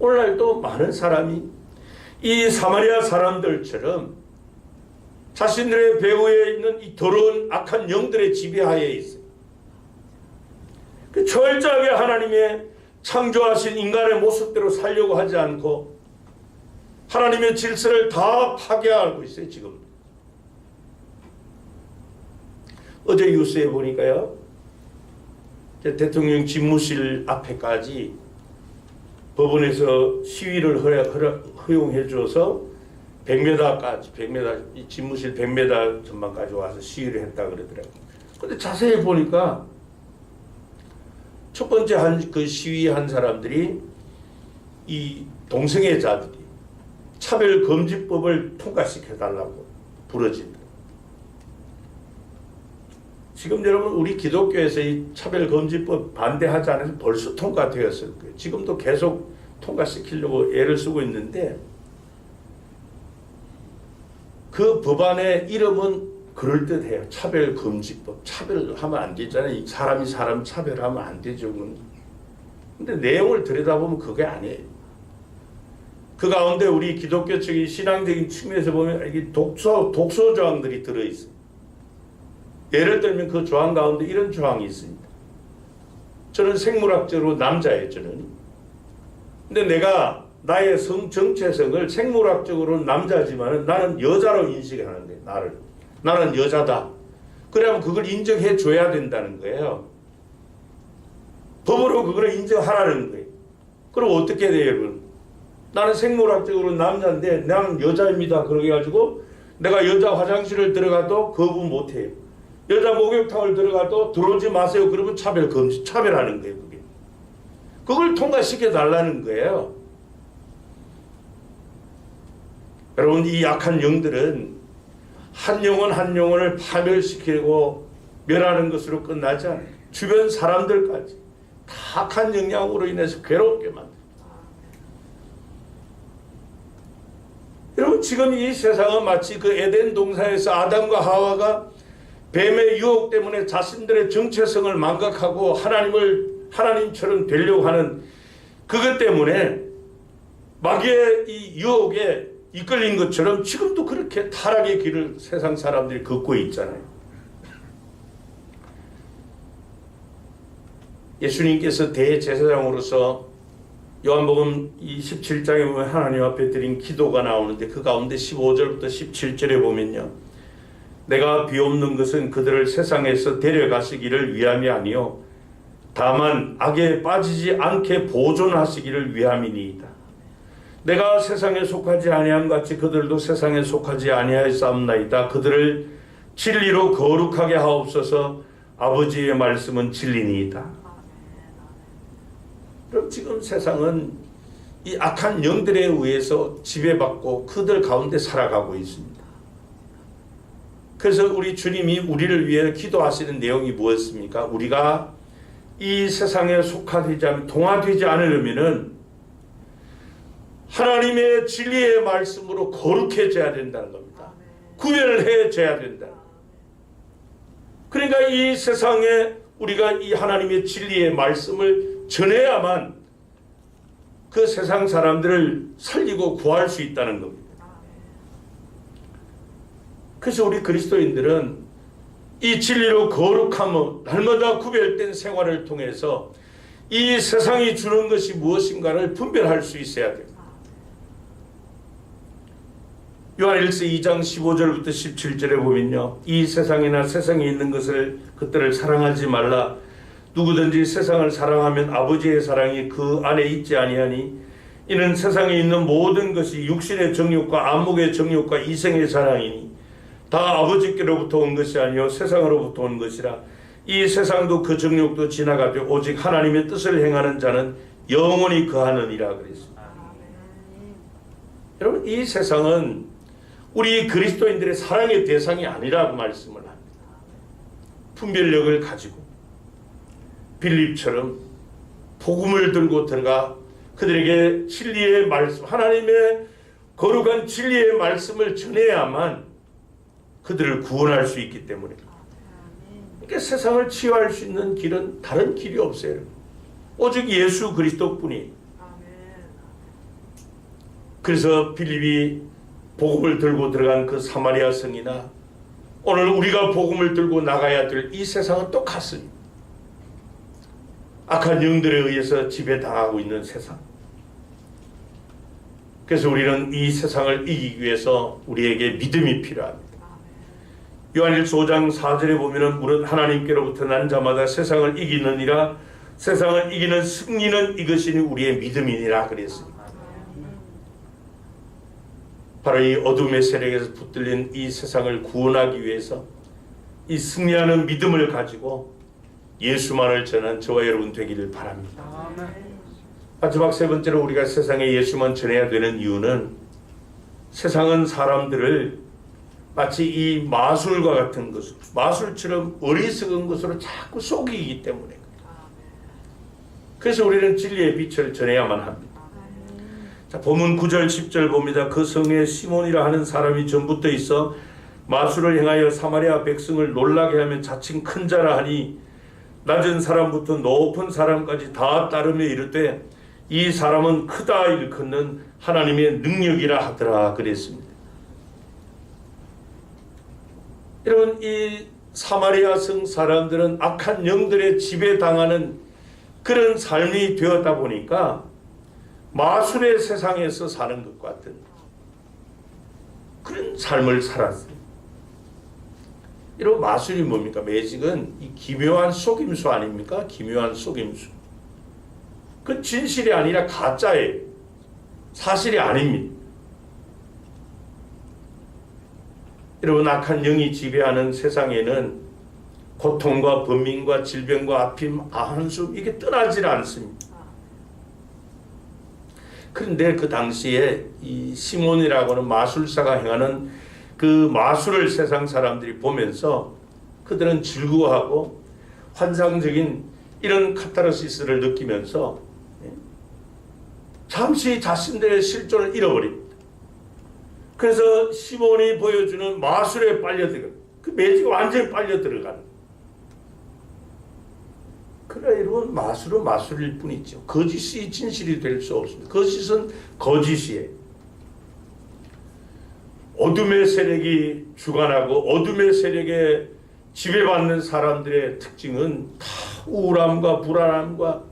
오늘날도 많은 사람이 이 사마리아 사람들처럼 자신들의 배후에 있는 이 더러운 악한 영들의 지배하에 있어요. 철저하게 하나님의 창조하신 인간의 모습대로 살려고 하지 않고 하나님의 질서를 다 파괴하고 있어요, 지금. 어제 뉴스에 보니까요, 대통령 집무실 앞에까지 법원에서 시위를 허용해 줘서 100m까지, 100m, 이 집무실 100m 전방까지 와서 시위를 했다 그러더라고요. 근데 자세히 보니까 첫 번째 그 시위한 사람들이 이 동성애자들이 차별금지법을 통과시켜달라고 부러진다. 지금 여러분, 우리 기독교에서 이 차별금지법 반대하지 않아서 벌써 통과되었을 거예요. 지금도 계속 통과시키려고 애를 쓰고 있는데, 그 법안의 이름은 그럴듯해요. 차별금지법. 차별하면 안 되잖아요. 사람이 사람 차별하면 안 되죠. 근데 내용을 들여다보면 그게 아니에요. 그 가운데 우리 기독교적인 신앙적인 측면에서 보면 이게 독소 조항들이 들어있어요. 예를 들면 그 조항 가운데 이런 조항이 있습니다. 저는 생물학적으로 남자예요, 저는. 근데 내가 나의 성 정체성을 생물학적으로 남자지만 나는 여자로 인식하는 거예요, 나는 여자다. 그러면 그걸 인정해 줘야 된다는 거예요. 법으로 그걸 인정하라는 거예요. 그럼 어떻게 돼요, 여러분? 나는 생물학적으로 남자인데 나는 여자입니다. 그러게 가지고 내가 여자 화장실을 들어가도 거부 못해요. 여자 목욕탕을 들어가도 들어오지 마세요. 그러면 차별하는 거예요, 그게. 그걸 통과시켜 달라는 거예요. 여러분, 이 악한 영들은 한 영혼 한 영혼을 파멸시키고 멸하는 것으로 끝나지 않아요. 주변 사람들까지 다 악한 영향으로 인해서 괴롭게 만들어요. 여러분, 지금 이 세상은 마치 그 에덴 동산에서 아담과 하와가 뱀의 유혹 때문에 자신들의 정체성을 망각하고 하나님처럼 되려고 하는 그것 때문에 마귀의 이 유혹에 이끌린 것처럼 지금도 그렇게 타락의 길을 세상 사람들이 걷고 있잖아요. 예수님께서 대제사장으로서 요한복음 17장에 보면 하나님 앞에 드린 기도가 나오는데 그 가운데 15절부터 17절에 보면요. 내가 비옵는 것은 그들을 세상에서 데려가시기를 위함이 아니요 다만 악에 빠지지 않게 보존하시기를 위함이니이다. 내가 세상에 속하지 아니함 같이 그들도 세상에 속하지 아니하였사옵나이다. 그들을 진리로 거룩하게 하옵소서. 아버지의 말씀은 진리니이다. 그럼 지금 세상은 이 악한 영들에 의해서 지배받고 그들 가운데 살아가고 있습니다. 그래서 우리 주님이 우리를 위해 기도하시는 내용이 무엇입니까? 우리가 이 세상에 속하지 않으면, 동화되지 않으려면은 하나님의 진리의 말씀으로 거룩해져야 된다는 겁니다. 구별해져야 된다. 그러니까 이 세상에 우리가 이 하나님의 진리의 말씀을 전해야만 그 세상 사람들을 살리고 구할 수 있다는 겁니다. 그래서 우리 그리스도인들은 이 진리로 거룩함은 날마다 구별된 생활을 통해서 이 세상이 주는 것이 무엇인가를 분별할 수 있어야 됩니다. 요한일서 2장 15절부터 17절에 보면요. 이 세상이나 세상에 있는 그들을 사랑하지 말라. 누구든지 세상을 사랑하면 아버지의 사랑이 그 안에 있지 아니하니 이는 세상에 있는 모든 것이 육신의 정욕과 안목의 정욕과 이생의 사랑이니 다 아버지께로부터 온 것이 아니요 세상으로부터 온 것이라. 이 세상도 그 정욕도 지나가되 오직 하나님의 뜻을 행하는 자는 영원히 거하느니라 그랬습니다. 여러분, 이 세상은 우리 그리스도인들의 사랑의 대상이 아니라고 말씀을 합니다. 분별력을 가지고 빌립처럼 복음을 들고 들어가 그들에게 진리의 말씀, 하나님의 거룩한 진리의 말씀을 전해야만 그들을 구원할 수 있기 때문에. 그러니까 세상을 치유할 수 있는 길은 다른 길이 없어요. 오직 예수 그리스도뿐이. 그래서 빌립이 복음을 들고 들어간 그 사마리아 성이나 오늘 우리가 복음을 들고 나가야 될 이 세상은 똑같습니다. 악한 영들에 의해서 지배당하고 있는 세상. 그래서 우리는 이 세상을 이기기 위해서 우리에게 믿음이 필요합니다. 요한일서 5장 4절에 보면은 무릇 하나님께로부터 난 자마다 세상을 이기느니라. 세상을 이기는 승리는 이것이니 우리의 믿음이니라 그랬습니다. 바로 이 어둠의 세력에서 붙들린 이 세상을 구원하기 위해서 이 승리하는 믿음을 가지고 예수만을 전한 저와 여러분 되기를 바랍니다. 마지막 세 번째로 우리가 세상에 예수만 전해야 되는 이유는 세상은 사람들을 마치 이 마술과 같은 것으로, 마술처럼 어리석은 것으로 자꾸 속이기 때문에. 그래서 우리는 진리의 빛을 전해야만 합니다. 자, 본문 9절 10절 봅니다. 그 성에 시몬이라 하는 사람이 전부터 있어 마술을 행하여 사마리아 백성을 놀라게 하면 자칭 큰 자라 하니 낮은 사람부터 높은 사람까지 다 따르며 이르되 이 사람은 크다 일컫는 하나님의 능력이라 하더라 그랬습니다. 여러분, 이 사마리아 성 사람들은 악한 영들의 지배당하는 그런 삶이 되었다 보니까 마술의 세상에서 사는 것 같은 그런 삶을 살았어요. 이런 마술이 뭡니까? 매직은 이 기묘한 속임수 아닙니까? 기묘한 속임수. 그 진실이 아니라 가짜예요. 사실이 아닙니다. 여러분, 악한 영이 지배하는 세상에는 고통과 번민과 질병과 아픔, 한숨 이게 떠나질 않습니다. 그런데 그 당시에 이 시몬이라고 하는 마술사가 행하는 그 마술을 세상 사람들이 보면서 그들은 즐거워하고 환상적인 이런 카타르시스를 느끼면서 잠시 자신들의 실존을 잃어버립니다. 그래서 시몬이 보여주는 마술에 빨려들어가는, 그 매직이 완전히 빨려들어가는. 그러나 여러분, 마술은 마술일 뿐이죠. 거짓이 진실이 될 수 없습니다. 거짓은 거짓이에요. 어둠의 세력이 주관하고 어둠의 세력에 지배받는 사람들의 특징은 다 우울함과 불안함과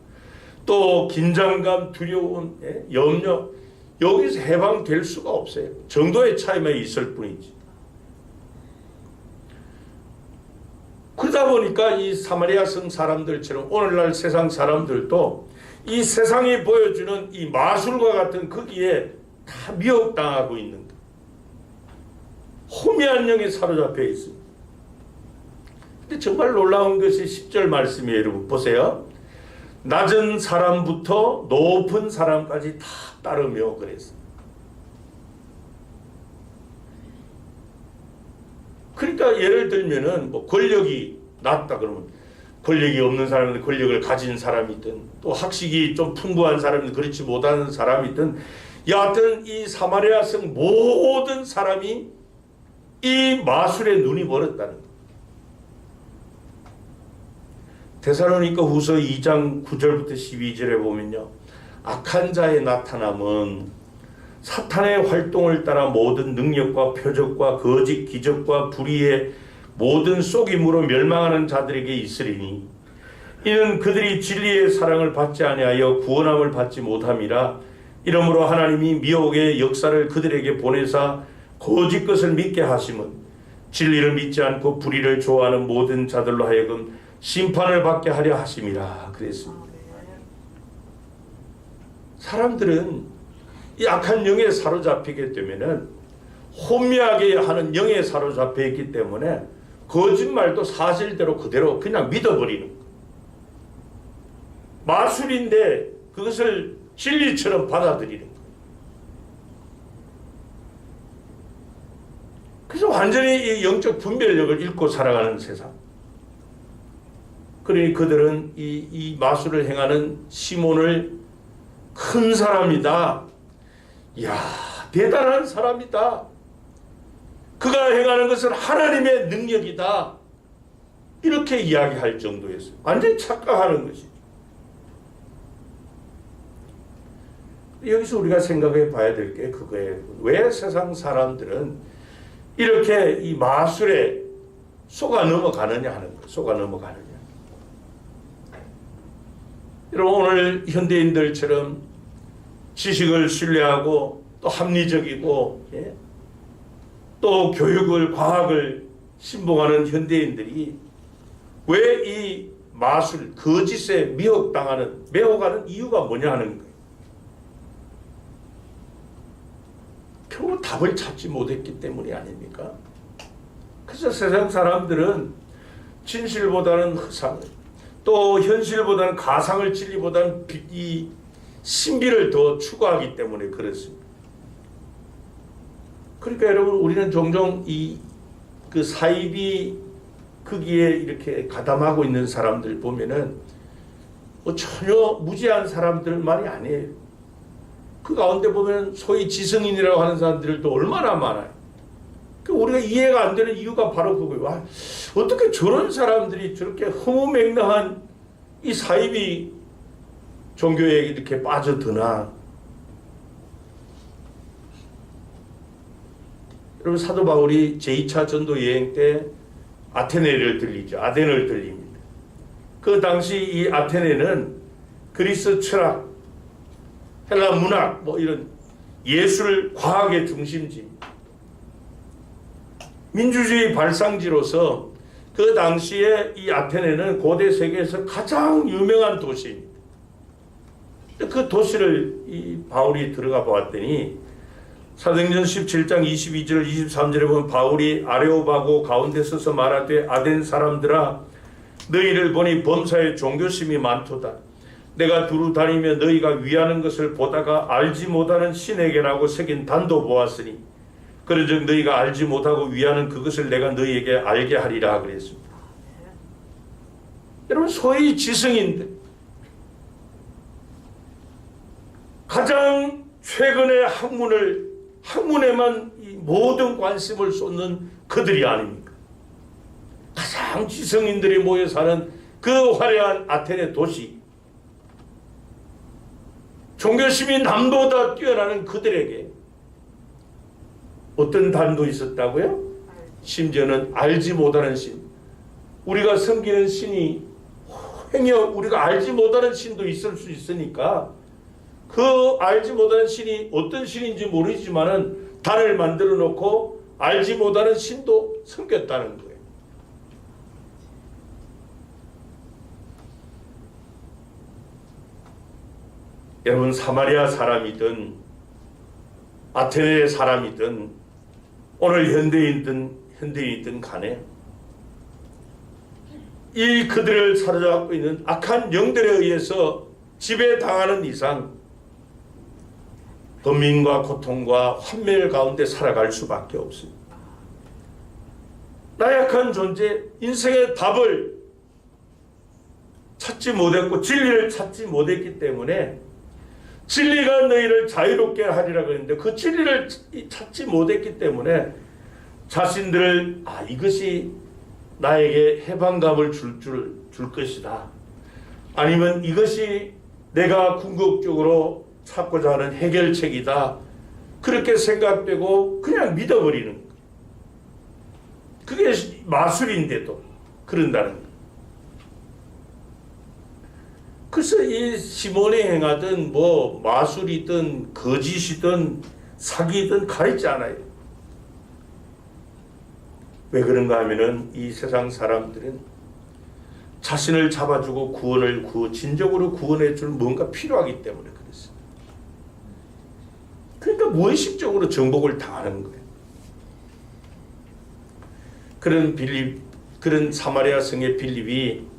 또 긴장감, 두려움, 염려, 여기서 해방될 수가 없어요. 정도의 차이만 있을 뿐이지. 그러다 보니까 이 사마리아 성 사람들처럼 오늘날 세상 사람들도 이 세상이 보여주는 이 마술과 같은 거기에 다 미혹당하고 있는 거예요. 호미한 영에 사로잡혀 있습니다. 근데 정말 놀라운 것이 10절 말씀이에요. 여러분 보세요. 낮은 사람부터 높은 사람까지 다 따르며 그랬어요. 그러니까 예를 들면은 뭐 권력이 낮다 그러면 권력이 없는 사람은 권력을 가진 사람이든 또 학식이 좀 풍부한 사람이든 그렇지 못하는 사람이든 여하튼 이 사마리아 성 모든 사람이 이 마술에 눈이 멀었다는 거예요. 데살로니가 후서 2장 9절부터 12절에 보면요. 악한 자의 나타남은 사탄의 활동을 따라 모든 능력과 표적과 거짓 기적과 불의의 모든 속임으로 멸망하는 자들에게 있으리니 이는 그들이 진리의 사랑을 받지 아니하여 구원함을 받지 못함이라. 이러므로 하나님이 미혹의 역사를 그들에게 보내사 거짓 것을 믿게 하심은 진리를 믿지 않고 불의를 좋아하는 모든 자들로 하여금 심판을 받게 하려 하심이라 그랬습니다. 사람들은 이 악한 영에 사로잡히게 되면은 혼미하게 하는 영에 사로잡혀 있기 때문에 거짓말도 사실대로 그대로 그냥 믿어버리는 거예요. 마술인데 그것을 진리처럼 받아들이는 거예요. 그래서 완전히 이 영적 분별력을 잃고 살아가는 세상. 그러니 그들은 이 마술을 행하는 시몬을 큰 사람이다. 이야, 대단한 사람이다. 그가 행하는 것은 하나님의 능력이다. 이렇게 이야기할 정도였어요. 완전히 착각하는 것이죠. 여기서 우리가 생각해 봐야 될 게 그거예요. 왜 세상 사람들은 이렇게 이 마술에 속아 넘어가느냐 하는 거예요. 속아 넘어가느냐. 여러분 오늘 현대인들처럼 지식을 신뢰하고 또 합리적이고 또 교육을 과학을 신봉하는 현대인들이 왜 이 마술 거짓에 매혹하는 이유가 뭐냐 하는 거예요. 결국 답을 찾지 못했기 때문이 아닙니까? 그래서 세상 사람들은 진실보다는 허상을 또 현실보다는 가상을 진리보다는 이 신비를 더 추구하기 때문에 그렇습니다. 그러니까 여러분 우리는 종종 그 사이비 거기에 이렇게 가담하고 있는 사람들 보면은 전혀 무지한 사람들 말이 아니에요. 그 가운데 보면 소위 지성인이라고 하는 사람들도 얼마나 많아요. 우리가 이해가 안 되는 이유가 바로 그거예요. 와, 어떻게 저런 사람들이 저렇게 허무맹랑한 이 사이비 종교에 이렇게 빠져드나. 여러분 사도 바울이 제2차 전도 여행 때 아테네를 들리죠. 아덴을 들립니다. 그 당시 이 아테네는 그리스 철학, 헬라 문학, 뭐 이런 예술, 과학의 중심지입니다. 민주주의 발상지로서 그 당시에 이 아테네는 고대 세계에서 가장 유명한 도시입니다. 그 도시를 이 바울이 들어가 보았더니 사도행전 17장 22절 23절에 보면 바울이 아레오바고 가운데 서서 말하되 아덴 사람들아 너희를 보니 범사에 종교심이 많도다. 내가 두루 다니며 너희가 위하는 것을 보다가 알지 못하는 신에게라고 새긴 단도 보았으니 그런즉 너희가 알지 못하고 위하는 그것을 내가 너희에게 알게 하리라 그랬습니다. 여러분 소위 지성인들 가장 최근의 학문에만 이 모든 관심을 쏟는 그들이 아닙니까? 가장 지성인들이 모여 사는 그 화려한 아테네 도시, 종교심이 남보다 뛰어나는 그들에게 어떤 단도 있었다고요? 심지어는 알지 못하는 신. 우리가 섬기는 신이 행여 우리가 알지 못하는 신도 있을 수 있으니까 그 알지 못하는 신이 어떤 신인지 모르지만은 단을 만들어 놓고 알지 못하는 신도 섬겼다는 거예요. 여러분, 사마리아 사람이든 아테네 사람이든 오늘 현대인이든 간에 이 그들을 사로잡고 있는 악한 영들에 의해서 지배당하는 이상 범민과 고통과 환멸 가운데 살아갈 수밖에 없습니다. 나약한 존재, 인생의 답을 찾지 못했고 진리를 찾지 못했기 때문에 진리가 너희를 자유롭게 하리라고 했는데 그 진리를 찾지 못했기 때문에 자신들을 이것이 나에게 해방감을 줄 것이다. 아니면 이것이 내가 궁극적으로 찾고자 하는 해결책이다. 그렇게 생각되고 그냥 믿어버리는 거예요. 그게 마술인데도 그런다는 거예요. 그래서 이 시몬이 행하든 뭐 마술이든 거짓이든 사기든 가리지 않아요. 왜 그런가 하면은 이 세상 사람들은 자신을 잡아주고 진정으로 구원해 줄 뭔가 필요하기 때문에 그랬어요. 그러니까 무의식적으로 정복을 당하는 거예요. 그런 사마리아 성의 빌립이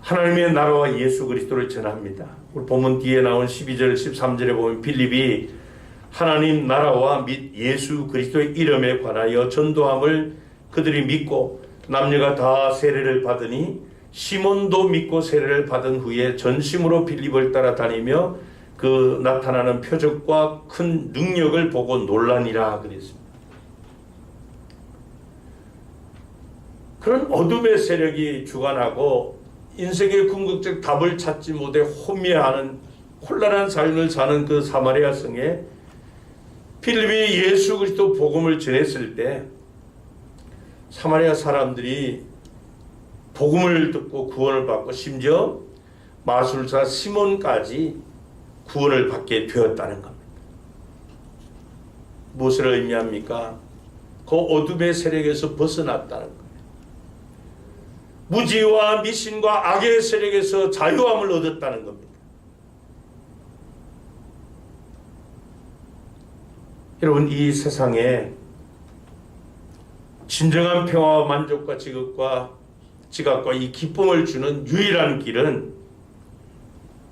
하나님의 나라와 예수 그리스도를 전합니다. 우리 본문 뒤에 나온 12절 13절에 보면 빌립이 하나님 나라와 및 예수 그리스도의 이름에 관하여 전도함을 그들이 믿고 남녀가 다 세례를 받으니 시몬도 믿고 세례를 받은 후에 전심으로 빌립을 따라다니며 그 나타나는 표적과 큰 능력을 보고 놀라니라 그랬습니다. 그런 어둠의 세력이 주관하고 인생의 궁극적 답을 찾지 못해 혼미해하는 혼란한 삶을 사는 그 사마리아 성에 빌립이 예수 그리스도 복음을 전했을 때 사마리아 사람들이 복음을 듣고 구원을 받고 심지어 마술사 시몬까지 구원을 받게 되었다는 겁니다. 무엇을 의미합니까? 그 어둠의 세력에서 벗어났다는 거예요. 무지와 미신과 악의 세력에서 자유함을 얻었다는 겁니다. 여러분, 이 세상에 진정한 평화와 만족과 지각과 이 기쁨을 주는 유일한 길은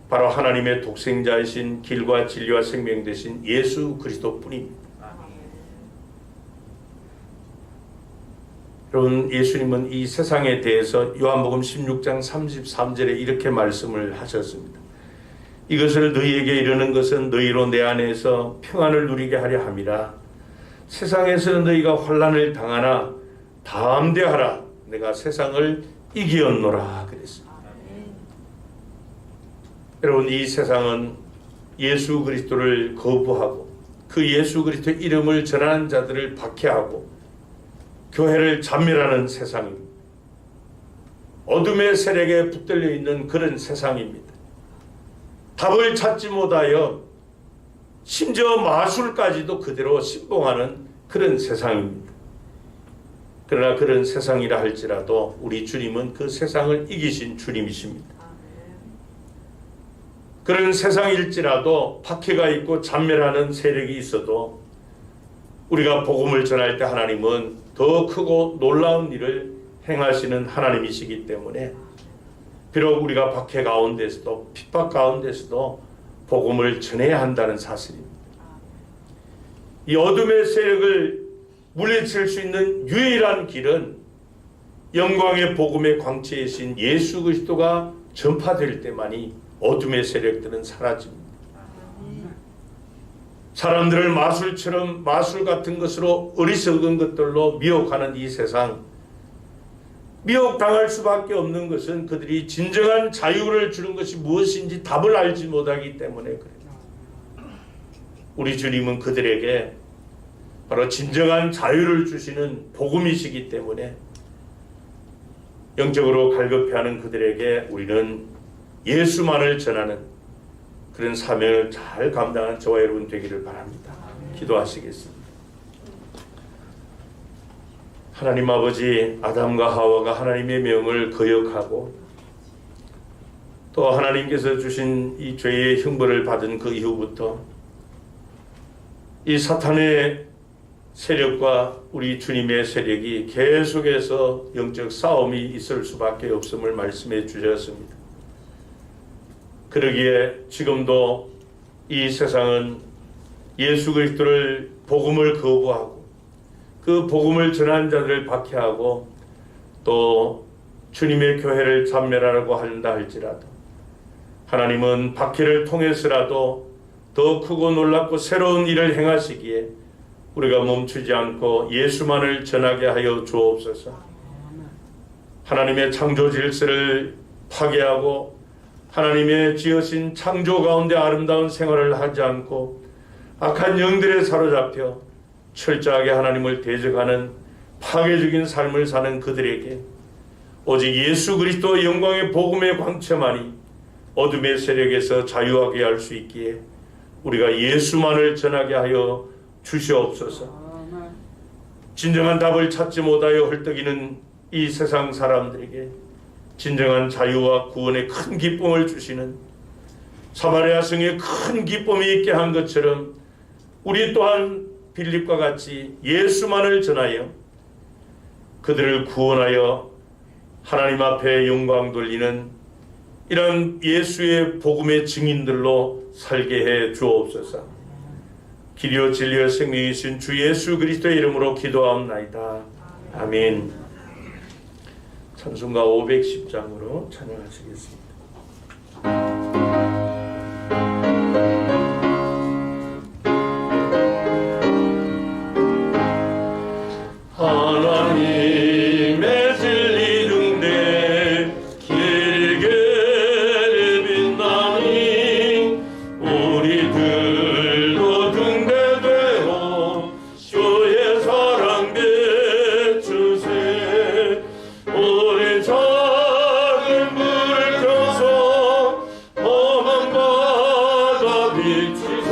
바로 하나님의 독생자이신 길과 진리와 생명 되신 예수 그리스도뿐입니다. 여러분, 예수님은 이 세상에 대해서 요한복음 16장 33절에 이렇게 말씀을 하셨습니다. 이것을 너희에게 이르는 것은 너희로 내 안에서 평안을 누리게 하려 함이라. 세상에서는 너희가 환난을 당하나 담대하라. 내가 세상을 이기었노라 그랬습니다. 여러분, 이 세상은 예수 그리스도를 거부하고 그 예수 그리스도의 이름을 전하는 자들을 박해하고 교회를 잔멸하는 세상입니다. 어둠의 세력에 붙들려 있는 그런 세상입니다. 답을 찾지 못하여 심지어 마술까지도 그대로 신봉하는 그런 세상입니다. 그러나 그런 세상이라 할지라도 우리 주님은 그 세상을 이기신 주님이십니다. 그런 세상일지라도 박해가 있고 잔멸하는 세력이 있어도 우리가 복음을 전할 때 하나님은 더 크고 놀라운 일을 행하시는 하나님이시기 때문에 비록 우리가 박해 가운데서도 핍박 가운데서도 복음을 전해야 한다는 사실입니다. 이 어둠의 세력을 물리칠 수 있는 유일한 길은 영광의 복음의 광채이신 예수 그리스도가 전파될 때만이 어둠의 세력들은 사라집니다. 사람들을 마술처럼 마술 같은 것으로 어리석은 것들로 미혹하는 이 세상, 미혹당할 수밖에 없는 것은 그들이 진정한 자유를 주는 것이 무엇인지 답을 알지 못하기 때문에 그래요. 우리 주님은 그들에게 바로 진정한 자유를 주시는 복음이시기 때문에 영적으로 갈급해하는 그들에게 우리는 예수만을 전하는 그런 사명을 잘 감당한 저와 여러분 되기를 바랍니다. 기도하시겠습니다. 하나님 아버지, 아담과 하와가 하나님의 명을 거역하고 또 하나님께서 주신 이 죄의 형벌을 받은 그 이후부터 이 사탄의 세력과 우리 주님의 세력이 계속해서 영적 싸움이 있을 수밖에 없음을 말씀해 주셨습니다. 그러기에 지금도 이 세상은 예수 그리스도를 복음을 거부하고 그 복음을 전한 자들을 박해하고 또 주님의 교회를 참멸하라고 한다 할지라도 하나님은 박해를 통해서라도 더 크고 놀랍고 새로운 일을 행하시기에 우리가 멈추지 않고 예수만을 전하게 하여 주옵소서. 하나님의 창조 질서를 파괴하고 하나님의 지으신 창조 가운데 아름다운 생활을 하지 않고 악한 영들에 사로잡혀 철저하게 하나님을 대적하는 파괴적인 삶을 사는 그들에게 오직 예수 그리스도의 영광의 복음의 광채만이 어둠의 세력에서 자유하게 할 수 있기에 우리가 예수만을 전하게 하여 주시옵소서. 진정한 답을 찾지 못하여 헐떡이는 이 세상 사람들에게 진정한 자유와 구원의 큰 기쁨을 주시는 사마리아 성에 큰 기쁨이 있게 한 것처럼 우리 또한 빌립과 같이 예수만을 전하여 그들을 구원하여 하나님 앞에 영광 돌리는 이런 예수의 복음의 증인들로 살게 해 주옵소서. 길이요 진리요 생명이신 주 예수 그리스도의 이름으로 기도하옵나이다. 아멘. 찬송가 510장으로 찬양하시겠습니다. 하나님의 진리 등대 길게 빛나니 우리들도 등대되어 주의 사랑 비추세. 우리 작은 불을 켜서 험한 바다 비추세.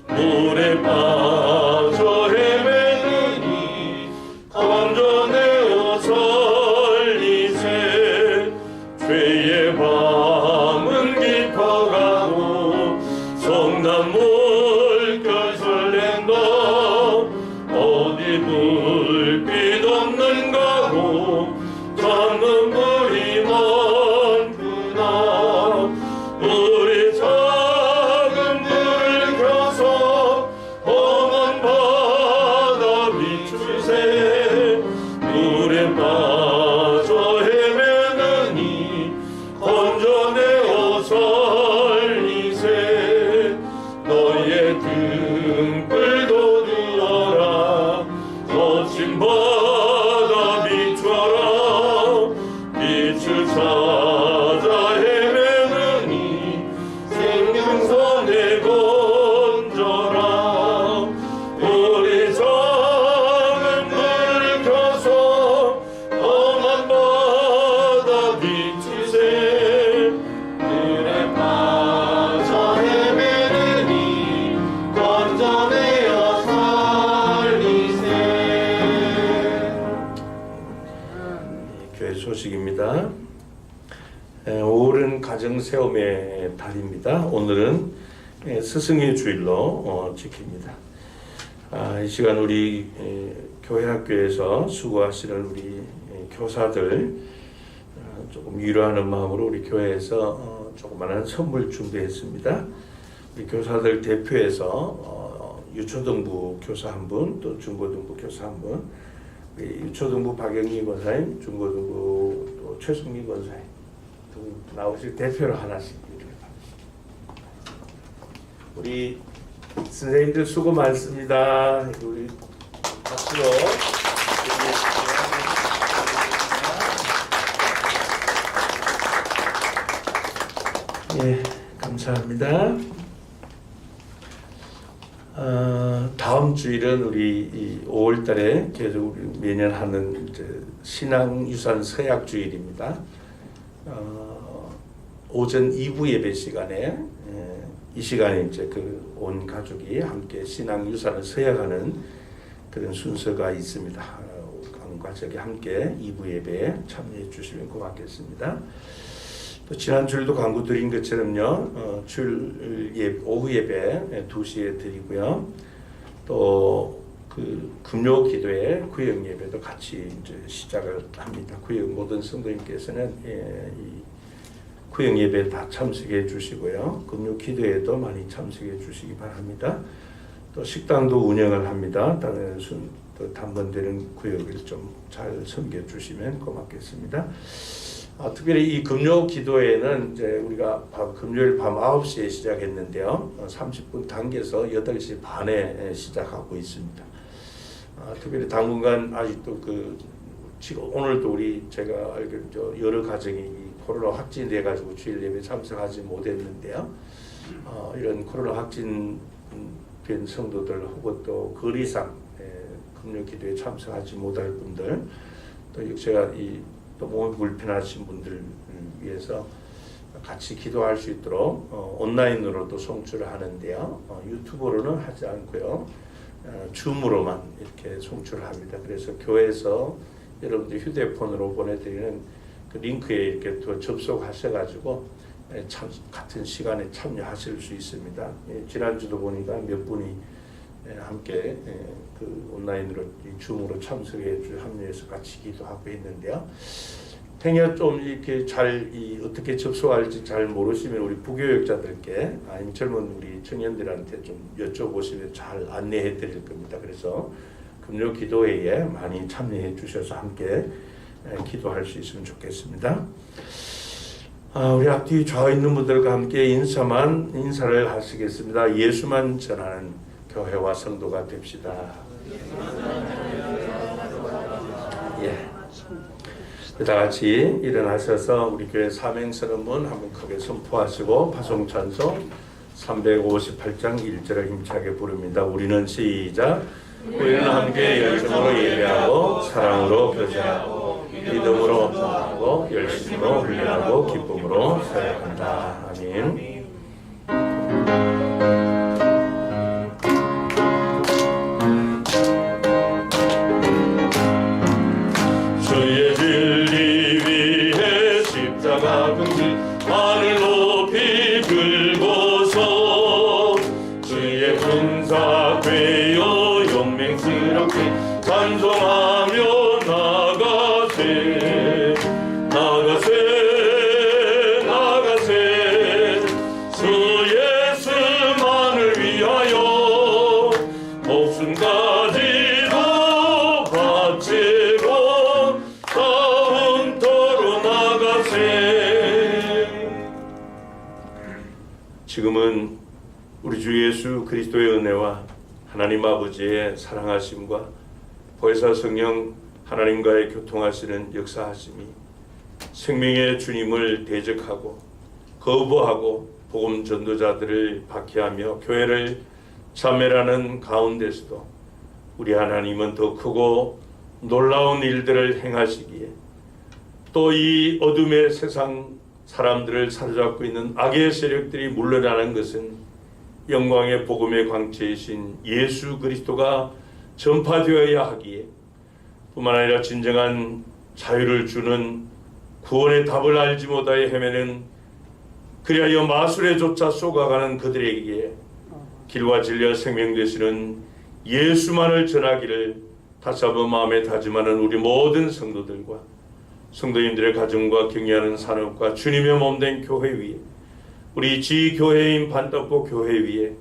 물에 빠져 헤매느니 건져내어 살리세. 죄의 밤은 깊어가고 성난 물결 설렌다. 어디 불빛 없는 가고 찾는 불이 많구나. 우리 작은 불을 켜서 험한 바다 비추세. 물에 빠져 헤매느니 건져내어 살리세. 너의 등불도 들어라. 거친 바다 비춰라. 빛을 찾아 헤매느니 생명선에 건져라. 우리 작은 불을 켜서 험한 바다 비추세. 물에 빠져 헤매느니 건져내어 살리세. 교회 소식입니다. 5월은 가정세움의 달입니다. 오늘은 스승의 주일로 지킵니다. 이 시간 우리 교회 학교에서 수고하시는 우리 교사들 조금 위로하는 마음으로 우리 교회에서 조그마한 선물 준비했습니다. 우리 교사들 대표해서 유초등부 교사 한 분, 또 중고등부 교사 한 분, 유초등부 박영미 권사님, 중고등부 또 최승미 권사님 두 나오실 대표로 하나씩 우리 선생님들 수고 많습니다. 우리 박수로. 예, 감사합니다. 다음 다음 주일은 우리 이 5월달에 계속 우리 매년 하는 이제 신앙유산 서약 주일입니다. 오전 2부 예배 시간에 이 시간에 이제 그 온 가족이 함께 신앙유산을 서약하는 그런 순서가 있습니다. 온 가족이 함께 2부 예배에 참여해 주시면 고맙겠습니다. 또 지난 주일도 광고 드린 것처럼요, 주일 오후 예배 2시에 드리고요. 또 그 금요 기도회 구역 예배도 같이 이제 시작을 합니다. 구역 모든 성도님께서는 이 구역 예배 다 참석해 주시고요. 금요 기도회도 많이 참석해 주시기 바랍니다. 또 식당도 운영을 합니다. 다른 또 단번되는 구역을 좀 잘 섬겨 주시면 고맙겠습니다. 특별히 이 금요 기도회는 이제 우리가 금요일 밤 9시에 시작했는데요. 30분 당겨서 8시 반에 시작하고 있습니다. 특별히 당분간 아직도 지금 오늘도 제가 알기로 여러 가정이 코로나 확진돼 가지고 주일 예배 참석하지 못했는데요. 이런 코로나 확진된 성도들 혹은 또 거리상 금요 기도에 참석하지 못할 분들, 또 제가 또 몸이 불편하신 분들을 위해서 같이 기도할 수 있도록 온라인으로도 송출을 하는데요. 유튜브로는 하지 않고요. 줌으로만 이렇게 송출을 합니다. 그래서 교회에서 여러분들 휴대폰으로 보내드리는 그 링크에 이렇게 또 접속하셔가지고 같은 시간에 참여하실 수 있습니다. 지난주도 보니까 몇 분이 함께 그 온라인으로 줌으로 참석해 합류해서 같이 기도하고 있는데요. 행여 좀 이렇게 어떻게 접속할지 잘 모르시면 우리 부교역자들께 아니면 젊은 우리 청년들한테 좀 여쭤보시면 잘 안내해 드릴 겁니다. 그래서 금요 기도회에 많이 참여해 주셔서 함께 기도할 수 있으면 좋겠습니다. 우리 앞뒤 좌우 있는 분들과 함께 인사를 하시겠습니다. 예수만 전하는 교회와 성도가 됩시다. 다 같이 일어나셔서 우리 교회 사명선언문 한번 크게 선포하시고 파송찬송 358장 1절을 힘차게 부릅니다. 우리는 시작. 우리는 함께 열정으로 예배하고 사랑으로 교제하고 믿음으로 전하고 열심으로 훈련하고 기쁨으로 사역한다. 아멘. 주의 진리 위해 십자가 긍지 하늘 높이 들고서 주의 군사되어 용맹스럽게 찬송하며 나가세 주 예수만을 위하여 목숨까지도 바치고 다음토로 나가세. 지금은 우리 주 예수 그리스도의 은혜와 하나님 아버지의 사랑하심과 보혜사 성령 하나님과의 교통하시는 역사하심이 생명의 주님을 대적하고 거부하고 복음 전도자들을 박해하며 교회를 자멸하는 가운데서도 우리 하나님은 더 크고 놀라운 일들을 행하시기에 또 이 어둠의 세상 사람들을 사로잡고 있는 악의 세력들이 물러나는 것은 영광의 복음의 광채이신 예수 그리스도가 전파되어야 하기에 뿐만 아니라 진정한 자유를 주는 구원의 답을 알지 못하여 헤매는 그리하여 마술에 조차 쏘가가는 그들에게 길과 진리와 생명 되시는 예수만을 전하기를 다시 한번 마음에 다짐하는 우리 모든 성도들과 성도님들의 가정과 경영하는 산업과 주님의 몸된 교회 위에 우리 지교회인 반떡보 교회 위에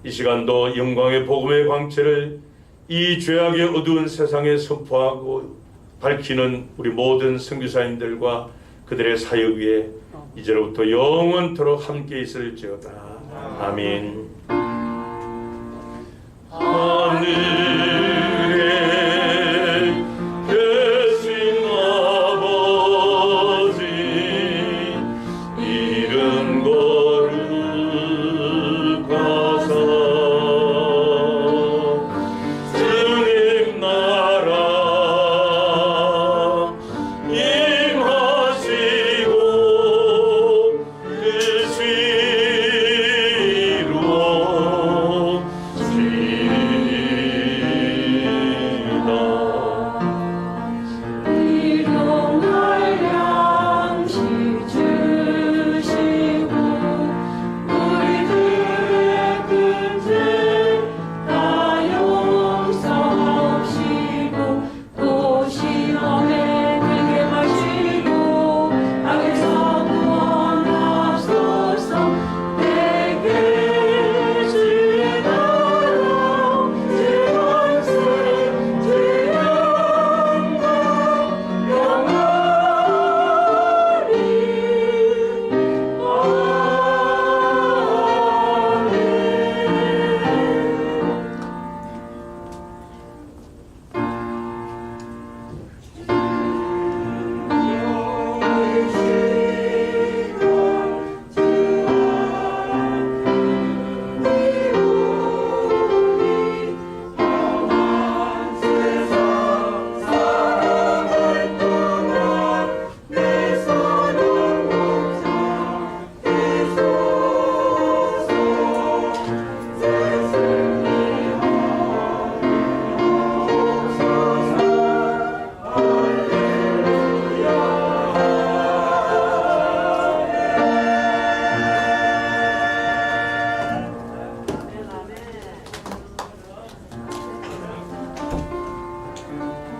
이 시간도 영광의 복음의 광채를 이 죄악의 어두운 세상에 선포하고 밝히는 우리 모든 선교사님들과 그들의 사역 위에 이제로부터 영원토록 함께 있을지어다. 아멘. 하늘